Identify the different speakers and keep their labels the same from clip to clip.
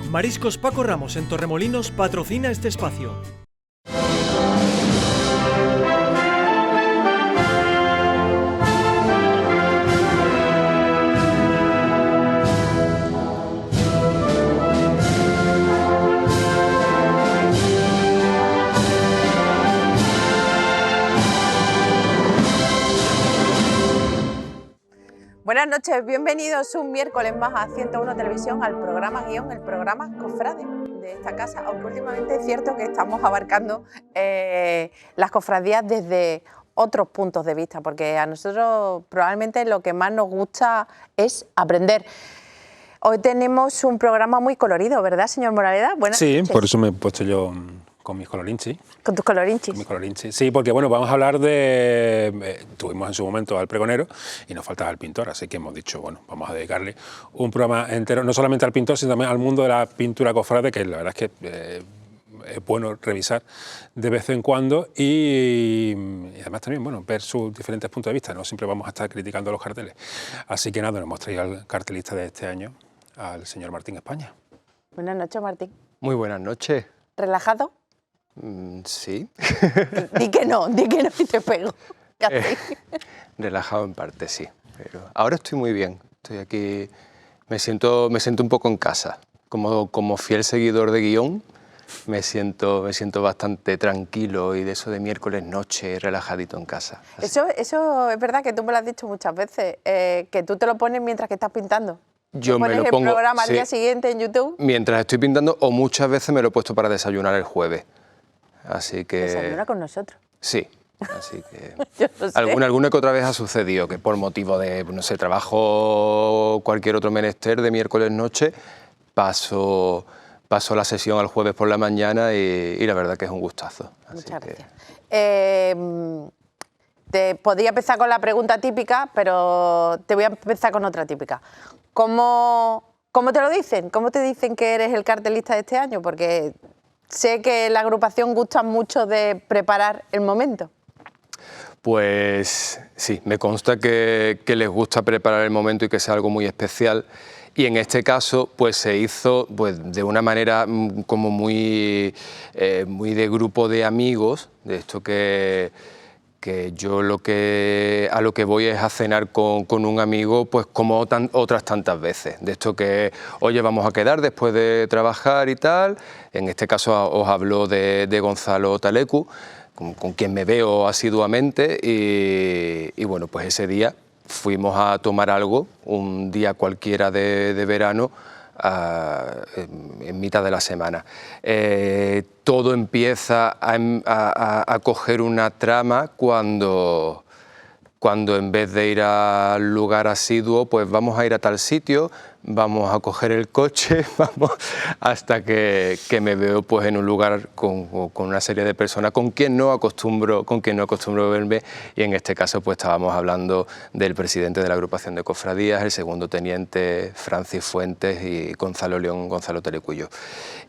Speaker 1: Mariscos Paco Ramos en Torremolinos patrocina este espacio.
Speaker 2: Buenas noches, bienvenidos un miércoles más a 101 Televisión, al programa Guión, el programa Cofrade de esta casa, aunque últimamente es cierto que estamos abarcando las cofradías desde otros puntos de vista, porque a nosotros probablemente lo que más nos gusta es aprender. Hoy tenemos un programa muy colorido, ¿verdad, señor Moraleda? Buenas noches.
Speaker 3: Por eso me he puesto yo con mis colorinchis.
Speaker 2: ¿Con tus colorinchis?
Speaker 3: Con mis colorinchis. Sí, porque bueno, vamos a hablar de... tuvimos en su momento al pregonero y nos faltaba el pintor, así que hemos dicho, bueno, vamos a dedicarle un programa entero, no solamente al pintor, sino también al mundo de la pintura cofrade, que la verdad es que es bueno revisar de vez en cuando y además también, bueno, ver sus diferentes puntos de vista, no siempre vamos a estar criticando los carteles. Así que nada, nos hemos traído al cartelista de este año, al señor Martín España.
Speaker 2: Buenas noches, Martín.
Speaker 4: Muy buenas noches.
Speaker 2: ¿Relajado?
Speaker 4: Sí.
Speaker 2: Di que no y te pego.
Speaker 4: Relajado en parte, sí. Pero ahora estoy muy bien. Estoy aquí, me siento un poco en casa. Como fiel seguidor de Guión, me siento bastante tranquilo y de eso de miércoles noche, relajadito en casa.
Speaker 2: Eso es verdad que tú me lo has dicho muchas veces, que tú te lo pones mientras que estás pintando.
Speaker 4: Yo me lo pongo,
Speaker 2: el programa al
Speaker 4: sí,
Speaker 2: día siguiente en YouTube.
Speaker 4: Mientras estoy pintando, o muchas veces me lo he puesto para desayunar el jueves. Así que...
Speaker 2: Desayuna con nosotros.
Speaker 4: Sí, así que...
Speaker 2: Yo lo sé.
Speaker 4: Alguna que otra vez ha sucedido, que por motivo de, no sé, trabajo o cualquier otro menester de miércoles noche, paso la sesión al jueves por la mañana y la verdad que es un gustazo.
Speaker 2: Muchas gracias. Te podría empezar con la pregunta típica, pero te voy a empezar con otra típica. ¿Cómo te lo dicen? ¿Cómo te dicen que eres el cartelista de este año? Porque sé que la agrupación gusta mucho de preparar el momento.
Speaker 4: Pues sí, me consta que les gusta preparar el momento y que sea algo muy especial. Y en este caso, pues se hizo pues, de una manera como muy de grupo de amigos, de esto que yo a lo que voy es a cenar con un amigo, pues como otras tantas veces. De esto que, oye, vamos a quedar después de trabajar y tal. En este caso os hablo de Gonzalo Talecu, con quien me veo asiduamente y bueno, pues ese día fuimos a tomar algo, un día cualquiera de verano, en mitad de la semana. Todo empieza a coger una trama cuando en vez de ir al lugar asiduo, pues vamos a ir a tal sitio, vamos a coger el coche, vamos hasta que me veo pues en un lugar con una serie de personas con quien no acostumbro verme, y en este caso pues estábamos hablando del presidente de la agrupación de cofradías, el segundo teniente Francis Fuentes y Gonzalo León, Gonzalo Telecuyo.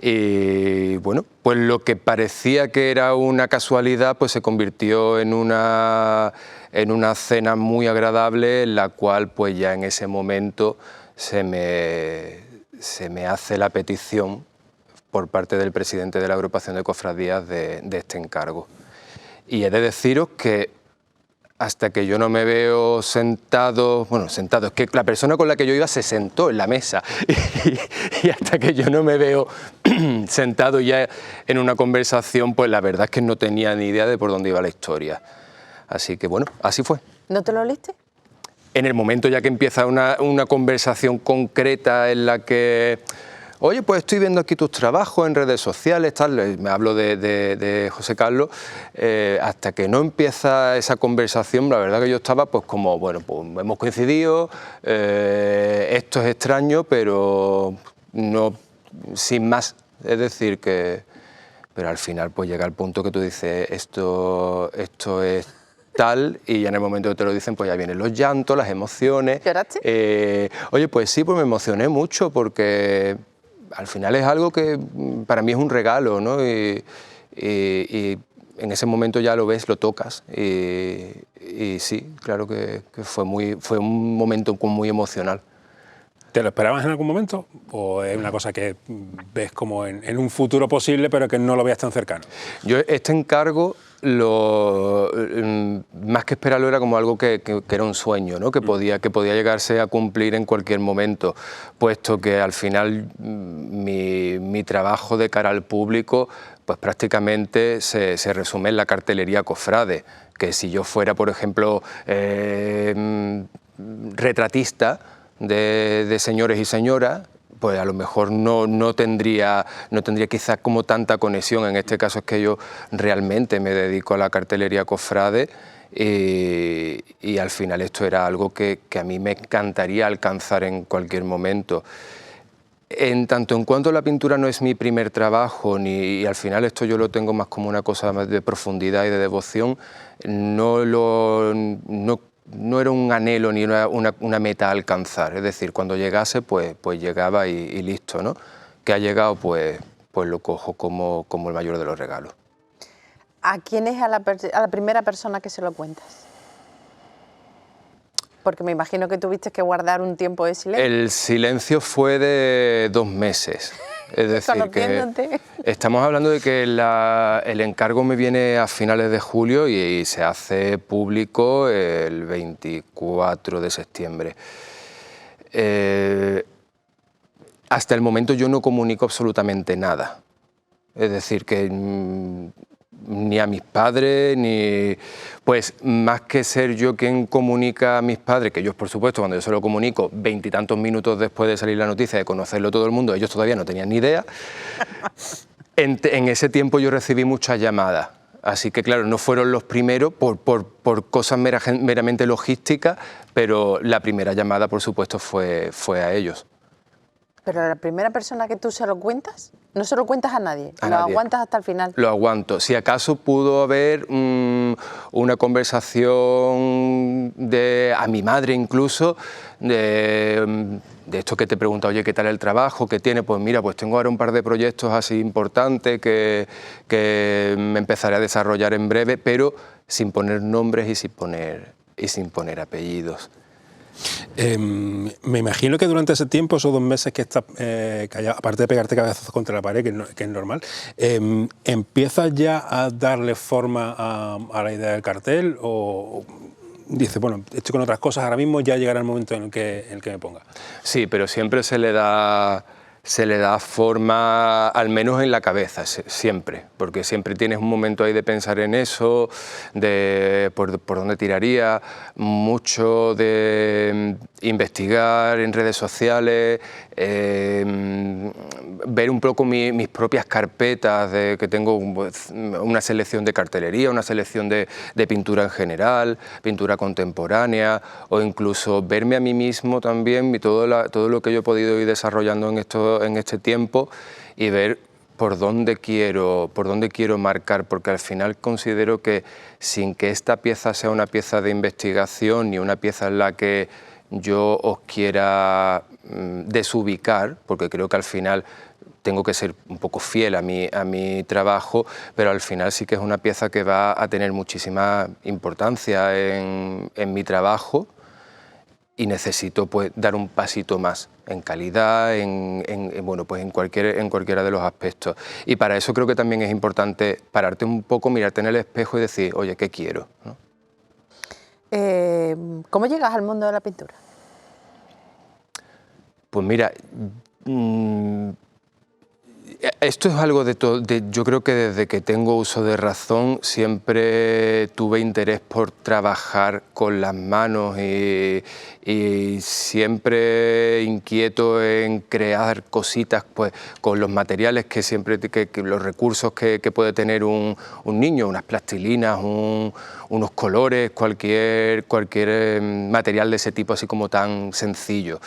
Speaker 4: Y bueno, pues lo que parecía que era una casualidad pues se convirtió en una cena muy agradable, en la cual pues ya en ese momento se me hace la petición por parte del presidente de la agrupación de cofradías de este encargo. Y he de deciros que hasta que yo no me veo sentado, es que la persona con la que yo iba se sentó en la mesa y hasta que yo no me veo sentado ya en una conversación, pues la verdad es que no tenía ni idea de por dónde iba la historia. Así que bueno, así fue.
Speaker 2: ¿No te lo oliste?
Speaker 4: En el momento ya que empieza una conversación concreta en la que, oye, pues estoy viendo aquí tus trabajos en redes sociales, tal, me hablo de José Carlos, hasta que no empieza esa conversación, la verdad que yo estaba pues como, bueno, pues hemos coincidido, esto es extraño, pero no, sin más, es decir que, pero al final pues llega el punto que tú dices, esto es tal, y ya en el momento que te lo dicen, pues ya vienen los llantos, las emociones.
Speaker 2: ¿Lloraste?
Speaker 4: Oye, pues sí, pues me emocioné mucho porque al final es algo que para mí es un regalo, ¿no? Y en ese momento ya lo ves, lo tocas y sí, claro que fue un momento muy emocional.
Speaker 3: ¿Te lo esperabas en algún momento o es una cosa que ves como en un futuro posible pero que no lo veas tan cercano?
Speaker 4: Yo este encargo, más que esperarlo, era como algo que era un sueño, ¿no? que podía llegarse a cumplir en cualquier momento, puesto que al final mi trabajo de cara al público pues prácticamente se resume en la cartelería cofrade, que si yo fuera, por ejemplo, retratista de señores y señoras, pues a lo mejor no tendría quizás como tanta conexión. En este caso es que yo realmente me dedico a la cartelería cofrade y al final esto era algo que a mí me encantaría alcanzar en cualquier momento. En tanto en cuanto la pintura no es mi primer trabajo, y al final esto yo lo tengo más como una cosa más de profundidad y de devoción, no era un anhelo ni una meta a alcanzar, es decir, cuando llegase pues llegaba y listo, ¿no? Que ha llegado pues lo cojo como el mayor de los regalos.
Speaker 2: ¿A quién es a la primera persona que se lo cuentas? Porque me imagino que tuviste que guardar un tiempo de silencio.
Speaker 4: El silencio fue de 2 meses. Es decir, que estamos hablando de que el encargo me viene a finales de julio y se hace público el 24 de septiembre. Hasta el momento yo no comunico absolutamente nada. Es decir, que ni a mis padres, pues más que ser yo quien comunica a mis padres, que ellos por supuesto cuando yo se lo comunico 20 y tantos minutos después de salir la noticia, de conocerlo todo el mundo, ellos todavía no tenían ni idea. En ese tiempo yo recibí muchas llamadas, así que claro, no fueron los primeros por cosas meramente logísticas, pero la primera llamada por supuesto fue a ellos.
Speaker 2: Pero la primera persona que tú se lo cuentas, no se lo cuentas a nadie,
Speaker 4: a
Speaker 2: lo
Speaker 4: nadie.
Speaker 2: Aguantas hasta el final.
Speaker 4: Lo aguanto. Si acaso pudo haber una conversación a mi madre incluso, de esto que te pregunta, oye, ¿qué tal el trabajo? ¿Qué tiene? Pues mira, pues tengo ahora un par de proyectos así importantes que me empezaré a desarrollar en breve, pero sin poner nombres y sin poner apellidos.
Speaker 3: Me imagino que durante ese tiempo, esos 2 meses que estás, aparte de pegarte cabezazos contra la pared, que es normal, ¿empiezas ya a darle forma a la idea del cartel o dices, bueno, estoy con otras cosas ahora mismo, ya llegará el momento en el que me ponga?
Speaker 4: Sí, pero siempre se le da forma, al menos en la cabeza, siempre, porque siempre tienes un momento ahí de pensar en eso, de por dónde tiraría, mucho de investigar en redes sociales, ver un poco mis propias carpetas, que tengo una selección de cartelería, una selección de pintura en general, pintura contemporánea, o incluso verme a mí mismo también y todo lo que yo he podido ir desarrollando en este tiempo y ver por dónde quiero marcar, porque al final considero que sin que esta pieza sea una pieza de investigación ni una pieza en la que yo os quiera desubicar, porque creo que al final tengo que ser un poco fiel a mi trabajo, pero al final sí que es una pieza que va a tener muchísima importancia en mi trabajo y necesito pues dar un pasito más en calidad, bueno, pues en cualquiera de los aspectos. Y para eso creo que también es importante pararte un poco, mirarte en el espejo y decir, oye, ¿qué quiero? ¿No?
Speaker 2: ¿Cómo llegas al mundo de la pintura?
Speaker 4: Pues mira, esto es algo yo creo que desde que tengo uso de razón siempre tuve interés por trabajar con las manos y siempre inquieto en crear cositas pues con los materiales que los recursos que puede tener un niño, unas plastilinas, unos colores, cualquier material de ese tipo así como tan sencillo.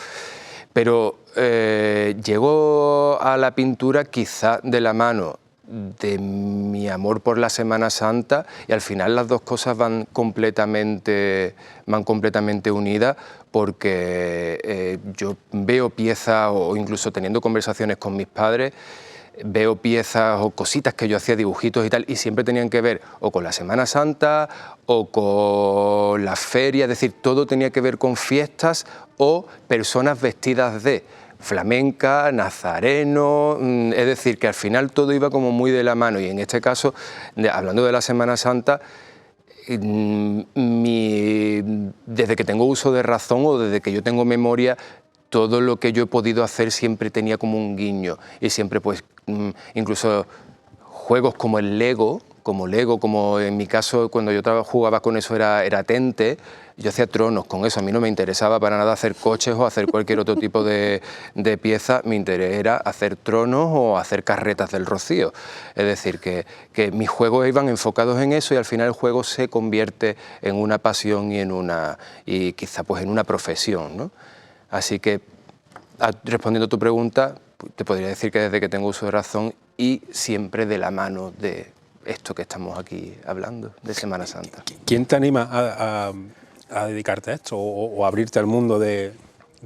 Speaker 4: Pero llego a la pintura quizá de la mano de mi amor por la Semana Santa y al final las dos cosas van completamente unidas porque yo veo piezas o incluso teniendo conversaciones con mis padres, veo piezas o cositas que yo hacía, dibujitos y tal, y siempre tenían que ver o con la Semana Santa o con la feria, es decir, todo tenía que ver con fiestas o personas vestidas de flamenca, nazareno, es decir, que al final todo iba como muy de la mano, y en este caso, hablando de la Semana Santa, desde que tengo uso de razón o desde que yo tengo memoria, todo lo que yo he podido hacer siempre tenía como un guiño, y siempre pues incluso juegos como el Lego, como en mi caso cuando yo jugaba con eso era Tente, yo hacía tronos con eso, a mí no me interesaba para nada hacer coches o hacer cualquier otro tipo de pieza, mi interés era hacer tronos o hacer carretas del Rocío, es decir, que mis juegos iban enfocados en eso, y al final el juego se convierte en una pasión y quizá pues en una profesión, ¿no? Así que, respondiendo a tu pregunta, te podría decir que desde que tengo uso de razón y siempre de la mano de esto que estamos aquí hablando, de Semana Santa.
Speaker 3: ¿Quién te anima a dedicarte a esto o a abrirte al mundo de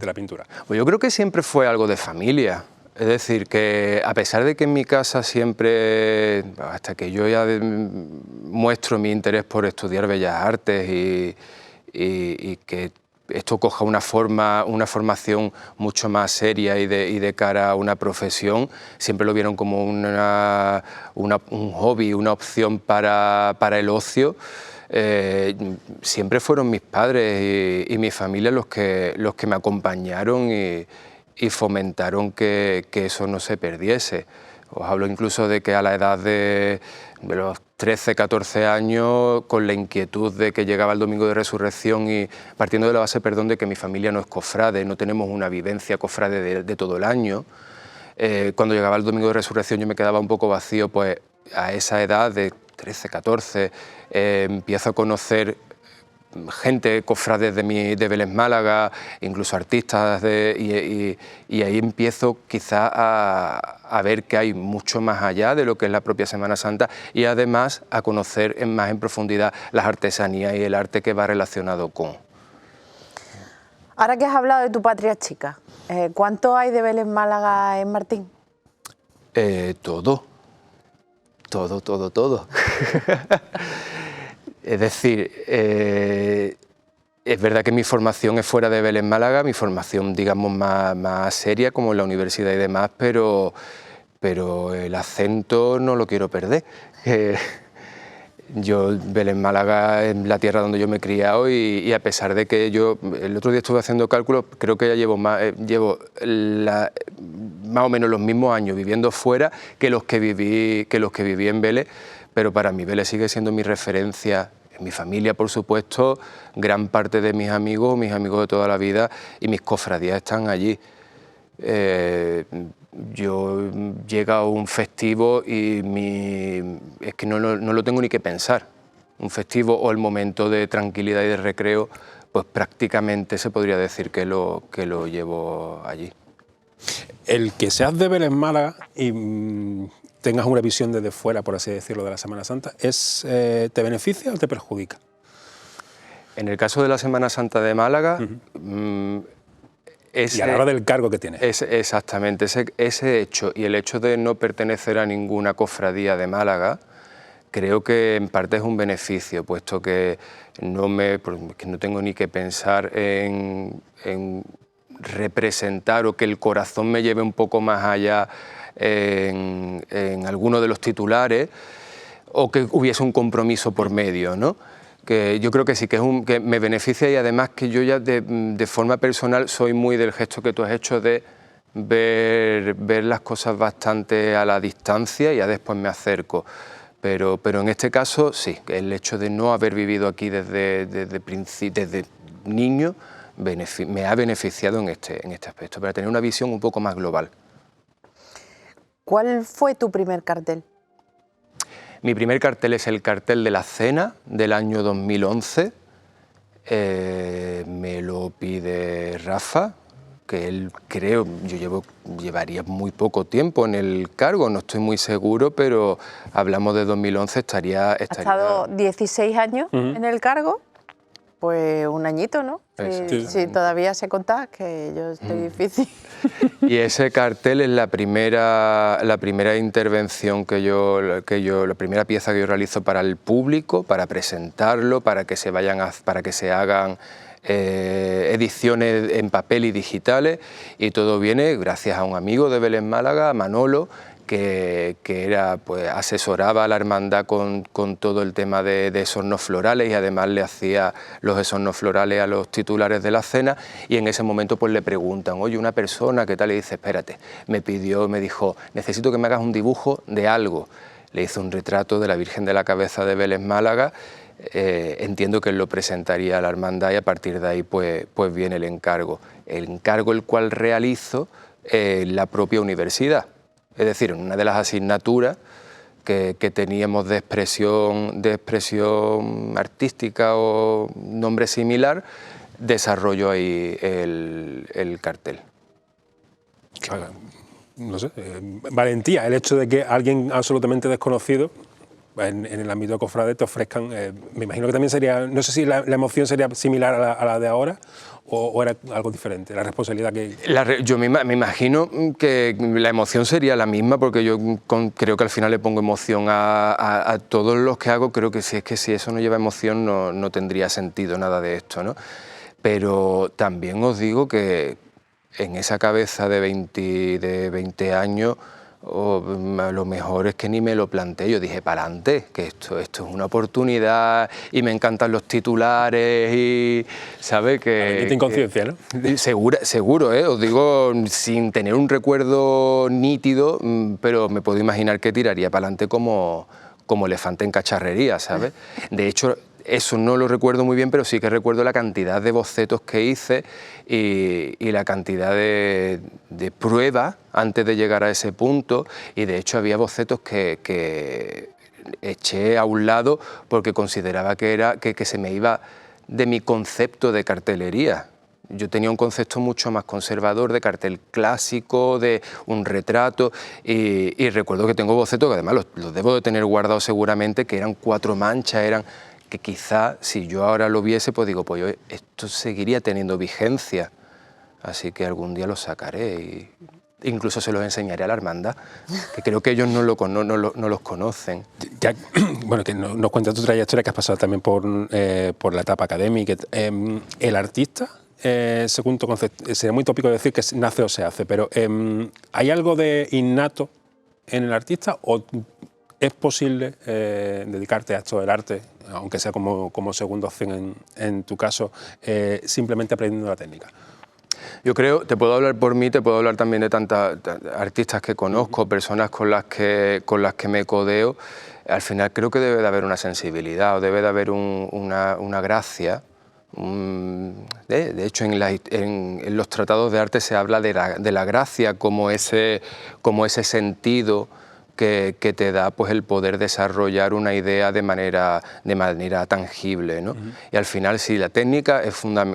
Speaker 3: la pintura?
Speaker 4: Pues yo creo que siempre fue algo de familia. Es decir, que a pesar de que en mi casa siempre, hasta que yo ya muestro mi interés por estudiar Bellas Artes y que esto coja una formación mucho más seria y de cara a una profesión, siempre lo vieron como un hobby, una opción para el ocio. Siempre fueron mis padres y mi familia los que me acompañaron y fomentaron que eso no se perdiese. Os hablo incluso de que a la edad de los 13, 14 años, con la inquietud de que llegaba el Domingo de Resurrección y partiendo de la base, perdón, de que mi familia no es cofrade, no tenemos una vivencia cofrade de todo el año, cuando llegaba el Domingo de Resurrección yo me quedaba un poco vacío, pues a esa edad de 13, 14, empiezo a conocer gente, cofrades de Vélez Málaga, incluso artistas, y ahí empiezo quizá a ver que hay mucho más allá de lo que es la propia Semana Santa, y además a conocer más en profundidad las artesanías y el arte que va relacionado con.
Speaker 2: Ahora que has hablado de tu patria chica, ¿cuánto hay de Vélez Málaga en Martín?
Speaker 4: Todo. Es decir, es verdad que mi formación es fuera de Vélez Málaga, mi formación, digamos, más seria, como en la universidad y demás, pero el acento no lo quiero perder. Vélez Málaga es la tierra donde yo me he criado y a pesar de que yo, el otro día estuve haciendo cálculos, creo que ya llevo más o menos los mismos años viviendo fuera que los que viví en Vélez, pero para mí Vélez sigue siendo mi referencia. En mi familia, por supuesto, gran parte de mis amigos de toda la vida y mis cofradías están allí. Yo llega un festivo y es que no lo tengo ni que pensar. Un festivo o el momento de tranquilidad y de recreo, pues prácticamente se podría decir que lo llevo allí.
Speaker 3: El que seas de Vélez Málaga y tengas una visión desde fuera, por así decirlo, de la Semana Santa, ¿te beneficia o te perjudica?
Speaker 4: En el caso de la Semana Santa de Málaga,
Speaker 3: y a la hora del cargo que tienes.
Speaker 4: Exactamente, ese hecho y el hecho de no pertenecer a ninguna cofradía de Málaga, creo que en parte es un beneficio, puesto que no tengo ni que pensar en representar o que el corazón me lleve un poco más allá en alguno de los titulares, o que hubiese un compromiso por medio, ¿no? Que yo creo que sí, que me beneficia, y además que yo ya de forma personal soy muy del gesto que tú has hecho de ver las cosas bastante a la distancia y ya después me acerco. Pero en este caso sí, el hecho de no haber vivido aquí desde niño me ha beneficiado en este aspecto, para tener una visión un poco más global.
Speaker 2: ¿Cuál fue tu primer cartel?
Speaker 4: Mi primer cartel es el cartel de la Cena del año 2011. Me lo pide Rafa, que él creo, llevaría muy poco tiempo en el cargo, no estoy muy seguro, pero hablamos de 2011, estaría...
Speaker 2: ¿Ha estado 16 años en el cargo? Pues un añito, ¿no? Si todavía se contá, que yo estoy difícil.
Speaker 4: Y ese cartel es la primera intervención la primera pieza que yo realizo para el público, para presentarlo, para que se hagan ediciones en papel y digitales, y todo viene gracias a un amigo de Vélez Málaga, Manolo, que era, pues, asesoraba a la hermandad con todo el tema de esornos florales, y además le hacía los esornos florales a los titulares de la cena, y en ese momento pues le preguntan, oye, una persona, ¿qué tal? Y dice, espérate, me dijo, necesito que me hagas un dibujo de algo. Le hizo un retrato de la Virgen de la Cabeza de Vélez Málaga. Entiendo que él lo presentaría a la hermandad, y a partir de ahí pues viene el encargo el cual realizo en la propia universidad. Es decir, en una de las asignaturas que teníamos de expresión artística o nombre similar, desarrollo ahí el cartel.
Speaker 3: Claro, no sé, valentía, el hecho de que alguien absolutamente desconocido en el ámbito cofrade te ofrezcan, me imagino que también sería, no sé si la emoción sería similar a la de ahora, o era algo diferente, la responsabilidad que...
Speaker 4: Yo me imagino que la emoción sería la misma, porque yo creo que al final le pongo emoción a todos los que hago. Creo que si eso no lleva emoción no tendría sentido nada de esto, ¿no? Pero también os digo que en esa cabeza de 20 años, a lo mejor es que ni me lo planteé. Yo dije, para adelante, que esto es una oportunidad, y me encantan los titulares, y ¿sabe? Que
Speaker 3: inconsciencia, ¿no?
Speaker 4: Seguro, os digo, sin tener un recuerdo nítido, pero me puedo imaginar que tiraría para adelante como elefante en cacharrería, ¿sabes? De hecho, eso no lo recuerdo muy bien, pero sí que recuerdo la cantidad de bocetos que hice y la cantidad de pruebas antes de llegar a ese punto, y de hecho había bocetos que eché a un lado porque consideraba que se me iba de mi concepto de cartelería. Yo tenía un concepto mucho más conservador de cartel clásico, de un retrato, y recuerdo que tengo bocetos que además los debo de tener guardados seguramente, que eran 4 manchas, que quizá si yo ahora lo viese, pues digo, pues esto seguiría teniendo vigencia, así que algún día los sacaré y incluso se los enseñaré a la hermandad, que creo que ellos no los conocen.
Speaker 3: Ya, bueno, que nos cuentas tu trayectoria, que has pasado también por la etapa académica. El artista, según tu concepto, sería muy tópico decir que nace o se hace, pero ¿hay algo de innato en el artista, o es posible dedicarte a esto del arte, aunque sea como segunda opción en tu caso, simplemente aprendiendo la técnica?
Speaker 4: Yo creo, te puedo hablar por mí, te puedo hablar también de tantas artistas que conozco, personas con las que me codeo. Al final creo que debe de haber una sensibilidad, o debe de haber una gracia. De hecho, en los tratados de arte se habla de la gracia como ese sentido que te da, pues, el poder desarrollar una idea de manera tangible, ¿no? Y al final, sí, la técnica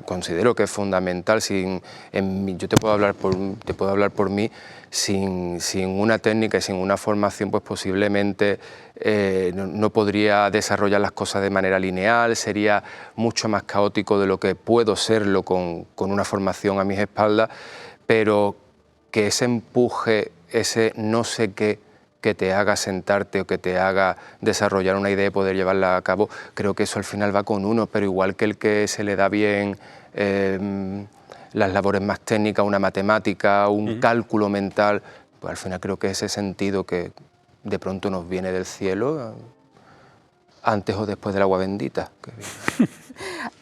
Speaker 4: considero que es fundamental. Yo te puedo hablar por mí, sin una técnica y sin una formación, pues posiblemente no podría desarrollar las cosas de manera lineal, sería mucho más caótico de lo que puedo serlo con una formación a mis espaldas, pero que ese empuje, ese no sé qué, que te haga sentarte o que te haga desarrollar una idea y poder llevarla a cabo, creo que eso al final va con uno, pero igual que el que se le da bien las labores más técnicas, una matemática, un cálculo mental, pues al final creo que ese sentido que de pronto nos viene del cielo, antes o después del agua bendita.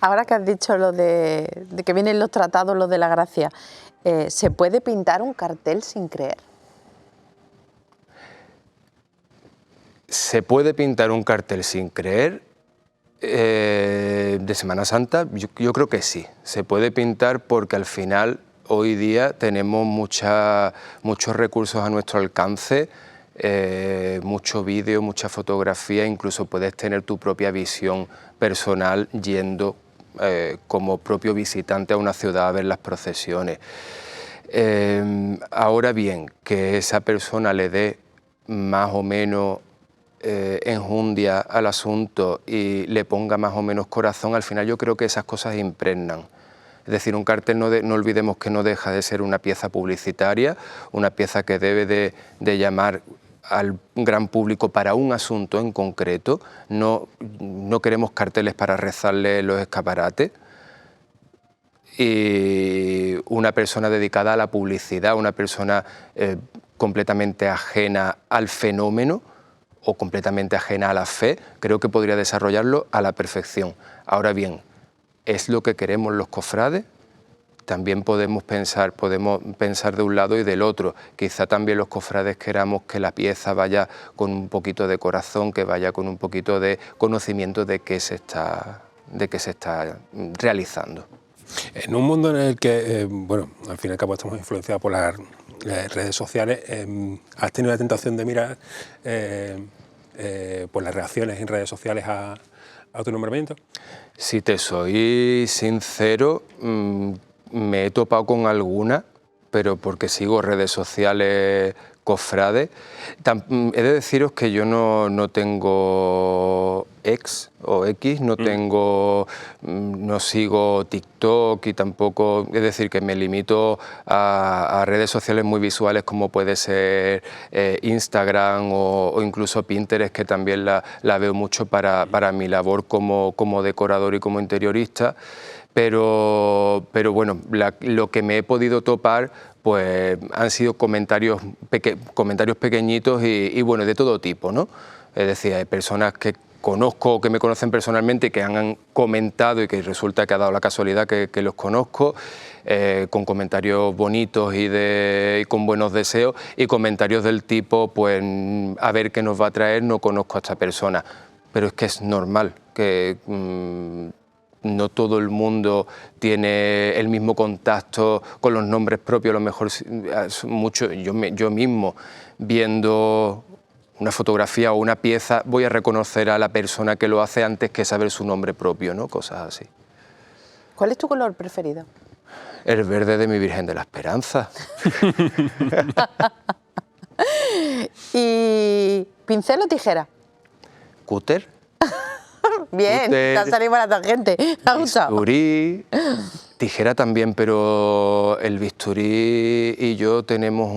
Speaker 2: Ahora que has dicho lo de que vienen los tratados, los de la gracia, ¿se puede pintar un cartel sin creer?
Speaker 4: ¿Se puede pintar un cartel sin creer? De Semana Santa, yo creo que sí. Se puede pintar porque al final, hoy día, tenemos muchos recursos a nuestro alcance, mucho vídeo, mucha fotografía, incluso puedes tener tu propia visión personal yendo como propio visitante a una ciudad a ver las procesiones. Ahora bien, que esa persona le dé más o menos enjundia al asunto y le ponga más o menos corazón, al final yo creo que esas cosas impregnan. Es decir, un cartel no olvidemos que no deja de ser una pieza publicitaria, una pieza que debe de llamar al gran público para un asunto en concreto. No queremos carteles para rezarle los escaparates. Y una persona dedicada a la publicidad, una persona completamente ajena al fenómeno o completamente ajena a la fe, creo que podría desarrollarlo a la perfección. Ahora bien, ¿es lo que queremos los cofrades? También podemos pensar de un lado y del otro. Quizá también los cofrades queramos que la pieza vaya con un poquito de corazón, que vaya con un poquito de conocimiento de qué se está realizando.
Speaker 3: En un mundo en el que, bueno, al fin y al cabo estamos influenciados por las redes sociales, ¿has tenido la tentación de mirar pues las reacciones en redes sociales a tu nombramiento?
Speaker 4: Si te soy sincero, me he topado con alguna, pero porque sigo redes sociales cofrades. He de deciros que yo no tengo X o X, no sigo TikTok y tampoco, es decir, que me limito a redes sociales muy visuales como puede ser Instagram o incluso Pinterest, que también la veo mucho para mi labor como decorador y como interiorista. Pero bueno, lo que me he podido topar pues han sido comentarios pequeñitos y bueno, de todo tipo, ¿no? Es decir, hay personas que conozco, que me conocen personalmente y que han comentado y que resulta que ha dado la casualidad que los conozco, con comentarios bonitos y con buenos deseos, y comentarios del tipo, pues a ver qué nos va a traer, no conozco a esta persona. Pero es que es normal que no todo el mundo tiene el mismo contacto con los nombres propios, a lo mejor mucho, yo mismo viendo una fotografía o una pieza voy a reconocer a la persona que lo hace antes que saber su nombre propio, ¿no? Cosas así.
Speaker 2: ¿Cuál es tu color preferido?
Speaker 4: El verde de mi Virgen de la Esperanza.
Speaker 2: ¿Y pincel o tijera?
Speaker 4: ¿Cúter?
Speaker 2: Bien, te ha salido para la tangente. ¿Te ha gustado?
Speaker 4: Bisturí, tijera también, pero el bisturí y yo tenemos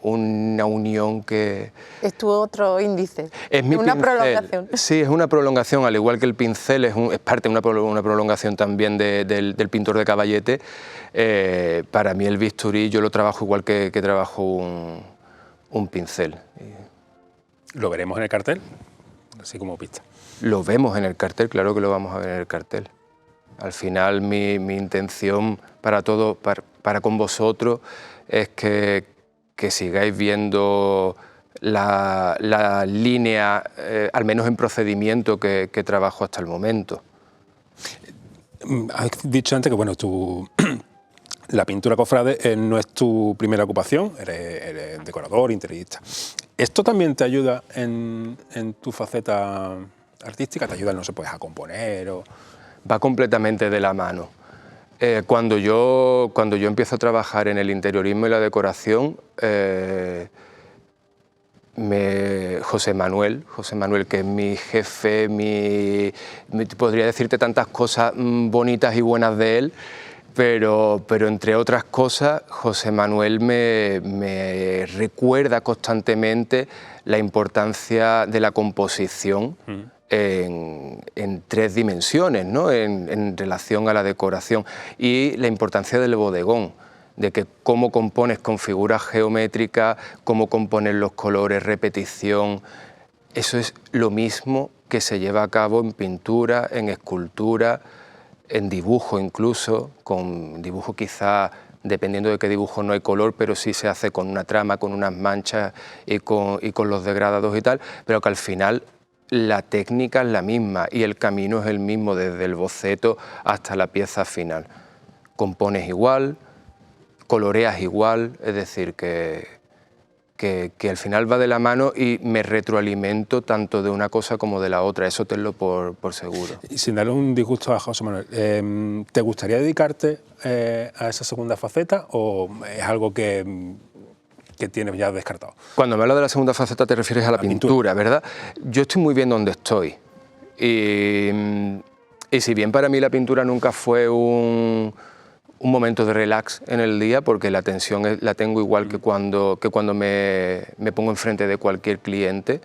Speaker 4: una unión que...
Speaker 2: Es tu otro índice.
Speaker 4: Es mi
Speaker 2: una
Speaker 4: pincel.
Speaker 2: Prolongación.
Speaker 4: Sí, es una prolongación, al igual que el pincel es parte de una prolongación también del pintor de caballete. Para mí el bisturí yo lo trabajo igual que trabajo un pincel.
Speaker 3: ¿Lo veremos en el cartel? Así como pista.
Speaker 4: Lo vemos en el cartel, claro que lo vamos a ver en el cartel. Al final mi intención para con vosotros es que sigáis viendo la línea, al menos en procedimiento, que trabajo hasta el momento.
Speaker 3: Has dicho antes que bueno, la pintura cofrade no es tu primera ocupación, eres decorador, interiorista. ¿Esto también te ayuda en tu faceta artística? ¿Te ayuda, no sé, pues, a componer?
Speaker 4: Va completamente de la mano. Cuando yo empiezo a trabajar en el interiorismo y la decoración, José Manuel, que es mi jefe, podría decirte tantas cosas bonitas y buenas de él, pero entre otras cosas, José Manuel me recuerda constantemente la importancia de la composición en tres dimensiones, ¿no? en relación a la decoración, y la importancia del bodegón, de que cómo compones con figuras geométricas, cómo compones los colores, repetición. Eso es lo mismo que se lleva a cabo en pintura, en escultura, en dibujo incluso, con dibujo quizá, dependiendo de qué dibujo no hay color, pero sí se hace con una trama, con unas manchas y con los degradados y tal, pero que al final la técnica es la misma y el camino es el mismo desde el boceto hasta la pieza final. Compones igual, coloreas igual, es decir, que al final va de la mano y me retroalimento tanto de una cosa como de la otra, eso tenlo por seguro.
Speaker 3: Y sin darle un disgusto a José Manuel, ¿te gustaría dedicarte a esa segunda faceta o es algo que que tienes ya descartado.
Speaker 4: Cuando me hablas de la segunda faceta te refieres a la pintura, ¿verdad? Yo estoy muy bien donde estoy. Y si bien para mí la pintura nunca fue un momento de relax en el día, porque la tensión la tengo igual que cuando me pongo enfrente de cualquier cliente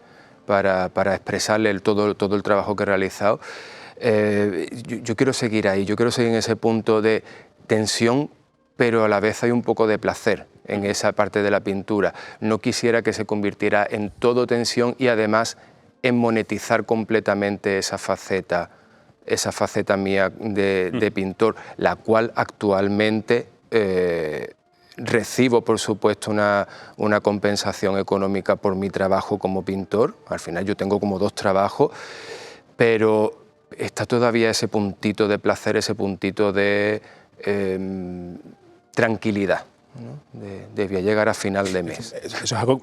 Speaker 4: para expresarle todo el trabajo que he realizado, yo quiero seguir ahí, yo quiero seguir en ese punto de tensión, pero a la vez hay un poco de placer en esa parte de la pintura. No quisiera que se convirtiera en todo tensión y además en monetizar completamente esa faceta mía de pintor, la cual actualmente recibo, por supuesto, una compensación económica por mi trabajo como pintor. Al final yo tengo como 2 trabajos, pero está todavía ese puntito de placer, ese puntito de tranquilidad, ¿no? De voy a llegar a final de mes.
Speaker 3: Eso es algo,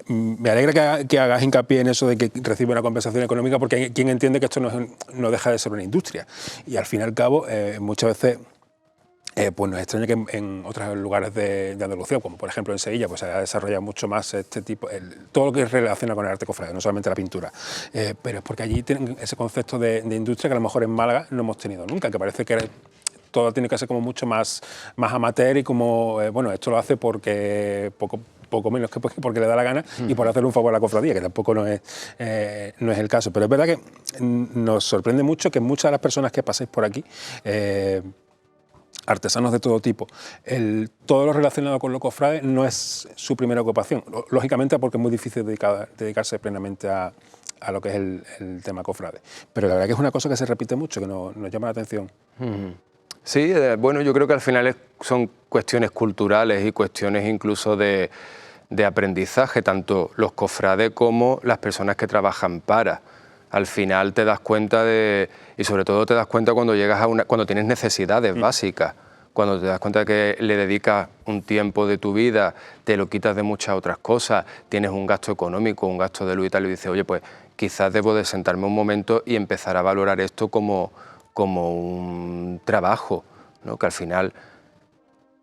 Speaker 3: me alegra que hagas hincapié en eso de que recibe una compensación económica, porque hay quien entiende que esto no deja de ser una industria. Y al fin y al cabo, muchas veces pues nos extraña que en otros lugares de Andalucía, como por ejemplo en Sevilla, pues se ha desarrollado mucho más este tipo, todo lo que relaciona con el arte cofrade, no solamente la pintura. Pero es porque allí tienen ese concepto de industria que a lo mejor en Málaga no hemos tenido nunca, que parece que todo tiene que ser como mucho más amateur y como, bueno, esto lo hace porque poco menos que porque le da la gana y por hacerle un favor a la cofradía, que tampoco no es el caso. Pero es verdad que nos sorprende mucho que muchas de las personas que pasáis por aquí, artesanos de todo tipo, todo lo relacionado con lo cofrade no es su primera ocupación, lógicamente porque es muy difícil dedicarse plenamente a lo que es el tema cofrade. Pero la verdad que es una cosa que se repite mucho, que nos llama la atención.
Speaker 4: Sí, bueno, yo creo que al final son cuestiones culturales y cuestiones incluso de aprendizaje, tanto los cofrades como las personas que trabajan para. Al final te das cuenta y sobre todo te das cuenta cuando llegas cuando tienes necesidades básicas, cuando te das cuenta que le dedicas un tiempo de tu vida, te lo quitas de muchas otras cosas, tienes un gasto económico, un gasto de luz y tal, y dices, oye, pues quizás debo de sentarme un momento y empezar a valorar esto como un trabajo, ¿no? Que al final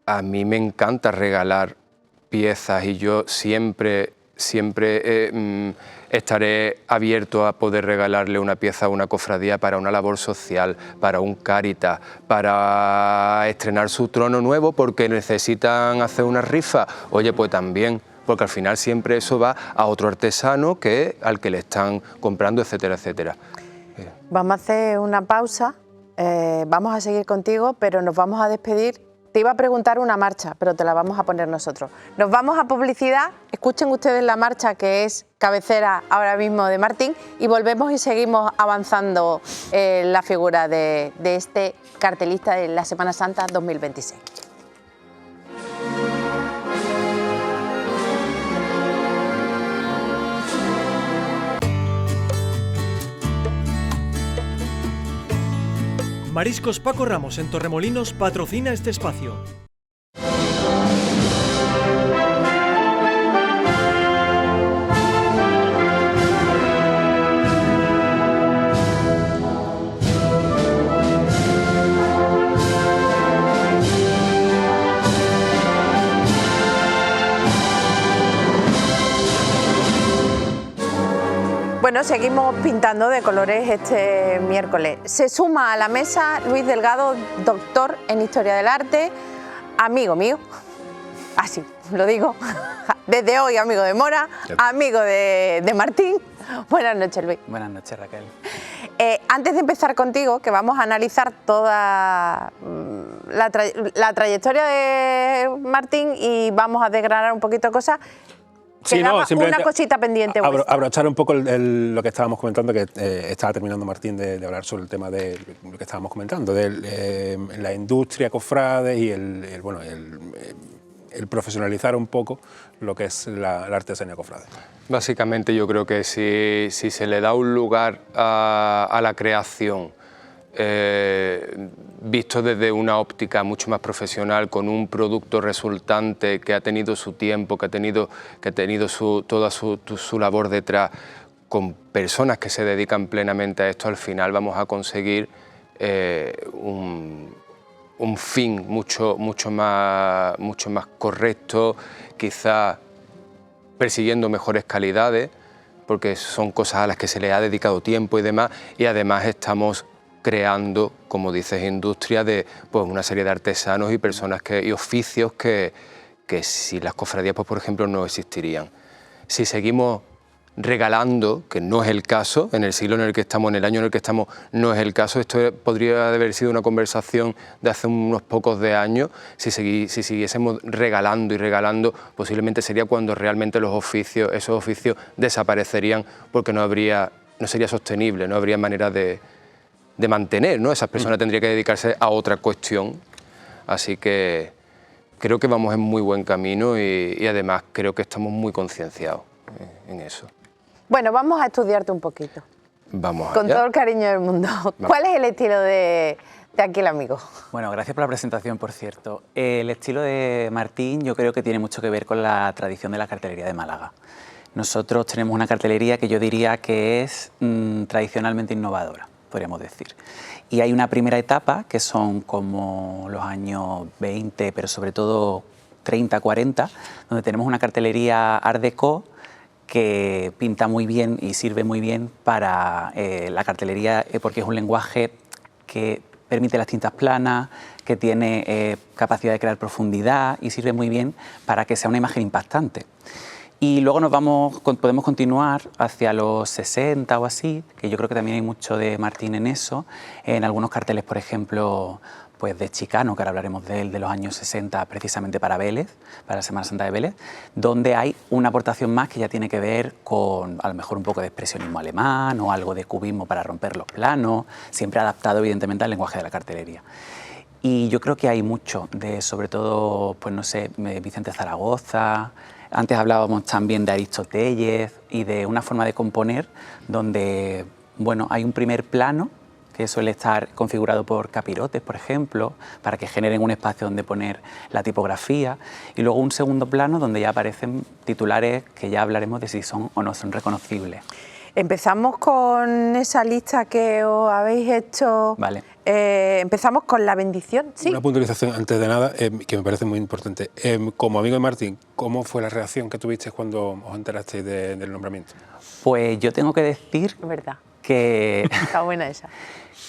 Speaker 4: a mí me encanta regalar piezas y yo siempre estaré abierto a poder regalarle una pieza a una cofradía para una labor social, para un Cáritas, para estrenar su trono nuevo porque necesitan hacer una rifa. Oye, pues también, porque al final siempre eso va a otro artesano al que le están comprando, etcétera, etcétera.
Speaker 2: Vamos a hacer una pausa, vamos a seguir contigo, pero nos vamos a despedir. Te iba a preguntar una marcha, pero te la vamos a poner nosotros. Nos vamos a publicidad, escuchen ustedes la marcha que es cabecera ahora mismo de Martín y volvemos y seguimos avanzando la figura de este cartelista de la Semana Santa 2026.
Speaker 1: Mariscos Paco Ramos en Torremolinos patrocina este espacio.
Speaker 2: Bueno, seguimos pintando de colores este miércoles. Se suma a la mesa Luis Delgado, doctor en Historia del Arte, amigo mío, así lo digo, desde hoy amigo de Mora, amigo de Martín. Buenas noches, Luis.
Speaker 5: Buenas noches, Raquel.
Speaker 2: Antes de empezar contigo, que vamos a analizar toda la trayectoria de Martín y vamos a desgranar un poquito cosas.
Speaker 3: Sí, no, simplemente
Speaker 2: una cosita pendiente.
Speaker 3: Abrochar un poco lo que estábamos comentando, que estaba terminando Martín de hablar sobre el tema de lo que estábamos comentando, de la industria cofrade y el profesionalizar un poco lo que es la artesanía cofrade.
Speaker 4: Básicamente yo creo que si se le da un lugar a la creación, visto desde una óptica mucho más profesional, con un producto resultante que ha tenido su tiempo, que ha tenido toda su labor detrás, con personas que se dedican plenamente a esto, al final vamos a conseguir un un fin mucho más correcto, quizá persiguiendo mejores calidades, porque son cosas a las que se le ha dedicado tiempo y demás, y además estamos creando, como dices, industria de pues, una serie de artesanos y personas y oficios que si las cofradías, pues, por ejemplo, no existirían. Si seguimos regalando, que no es el caso, en el siglo en el que estamos, en el año en el que estamos, no es el caso. Esto podría haber sido una conversación de hace unos pocos de años. Si siguiésemos regalando y regalando, posiblemente sería cuando realmente esos oficios desaparecerían, porque no sería sostenible, no habría manera de mantener, ¿no? Esas personas tendrían que dedicarse a otra cuestión. Así que creo que vamos en muy buen camino y además creo que estamos muy concienciados en eso.
Speaker 2: Bueno, vamos a estudiarte un poquito.
Speaker 4: Vamos allá.
Speaker 2: Con todo el cariño del mundo. ¿Cuál es el estilo de aquí el amigo?
Speaker 5: Bueno, gracias por la presentación, por cierto. El estilo de Martín yo creo que tiene mucho que ver con la tradición de la cartelería de Málaga. Nosotros tenemos una cartelería que yo diría que es tradicionalmente innovadora, podríamos decir. Y hay una primera etapa, que son como los años 20, pero sobre todo 30, 40, donde tenemos una cartelería Art Deco que pinta muy bien y sirve muy bien para la cartelería, porque es un lenguaje que permite las tintas planas, que tiene capacidad de crear profundidad y sirve muy bien para que sea una imagen impactante. Y luego podemos continuar hacia los 60 o así, que yo creo que también hay mucho de Martín en eso, en algunos carteles, por ejemplo, pues de Chicano, que ahora hablaremos de él, de los años 60, precisamente para Vélez, para la Semana Santa de Vélez, donde hay una aportación más que ya tiene que ver con a lo mejor un poco de expresionismo alemán o algo de cubismo para romper los planos, siempre adaptado evidentemente al lenguaje de la cartelería. Y yo creo que hay mucho de, sobre todo, pues no sé, Vicente Zaragoza. Antes hablábamos también de Aristóteles y de una forma de componer donde, bueno, hay un primer plano que suele estar configurado por capirotes, por ejemplo, para que generen un espacio donde poner la tipografía, y luego un segundo plano donde ya aparecen titulares que ya hablaremos de si son o no son reconocibles.
Speaker 2: Empezamos con esa lista que os habéis hecho.
Speaker 5: Vale.
Speaker 2: Empezamos con la bendición, ¿sí?
Speaker 3: Una puntualización antes de nada, que me parece muy importante. Como amigo de Martín, ¿cómo fue la reacción que tuvisteis cuando os enterasteis del nombramiento?
Speaker 5: Pues yo tengo que decir
Speaker 2: Es verdad.
Speaker 5: que
Speaker 2: Está buena esa.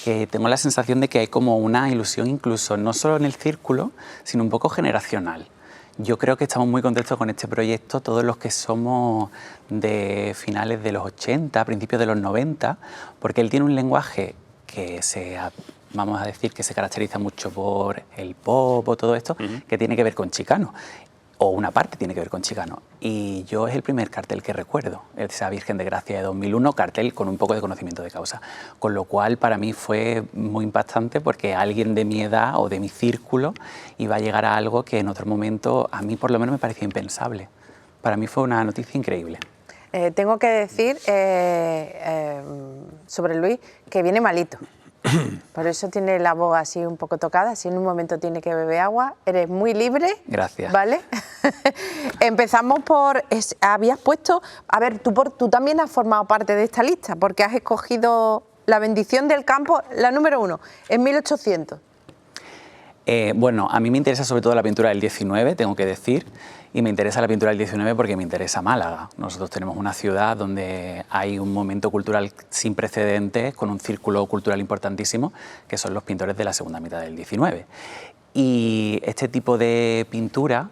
Speaker 5: que tengo la sensación de que hay como una ilusión incluso, no solo en el círculo, sino un poco generacional. Yo creo que estamos muy contentos con este proyecto, todos los que somos de finales de los 80, principios de los 90, porque él tiene un lenguaje que vamos a decir que se caracteriza mucho por el pop o todo esto, que tiene que ver con Chicano, o una parte tiene que ver con Chicano. Y yo es el primer cartel que recuerdo, esa Virgen de Gracia de 2001, cartel con un poco de conocimiento de causa. Con lo cual para mí fue muy impactante porque alguien de mi edad o de mi círculo iba a llegar a algo que en otro momento a mí por lo menos me parecía impensable. Para mí fue una noticia increíble.
Speaker 2: Tengo que decir sobre Luis que viene malito. Por eso tiene la voz así un poco tocada. Si en un momento tiene que beber agua, eres muy libre.
Speaker 5: Gracias.
Speaker 2: ¿Vale? Empezamos por... habías puesto... A ver, tú también has formado parte de esta lista porque has escogido la bendición del campo, la número 1, en 1800.
Speaker 5: Bueno, a mí me interesa sobre todo la pintura del 19, tengo que decir, y me interesa la pintura del 19 porque me interesa Málaga. Nosotros tenemos una ciudad donde hay un momento cultural sin precedentes, con un círculo cultural importantísimo, que son los pintores de la segunda mitad del 19. Y este tipo de pintura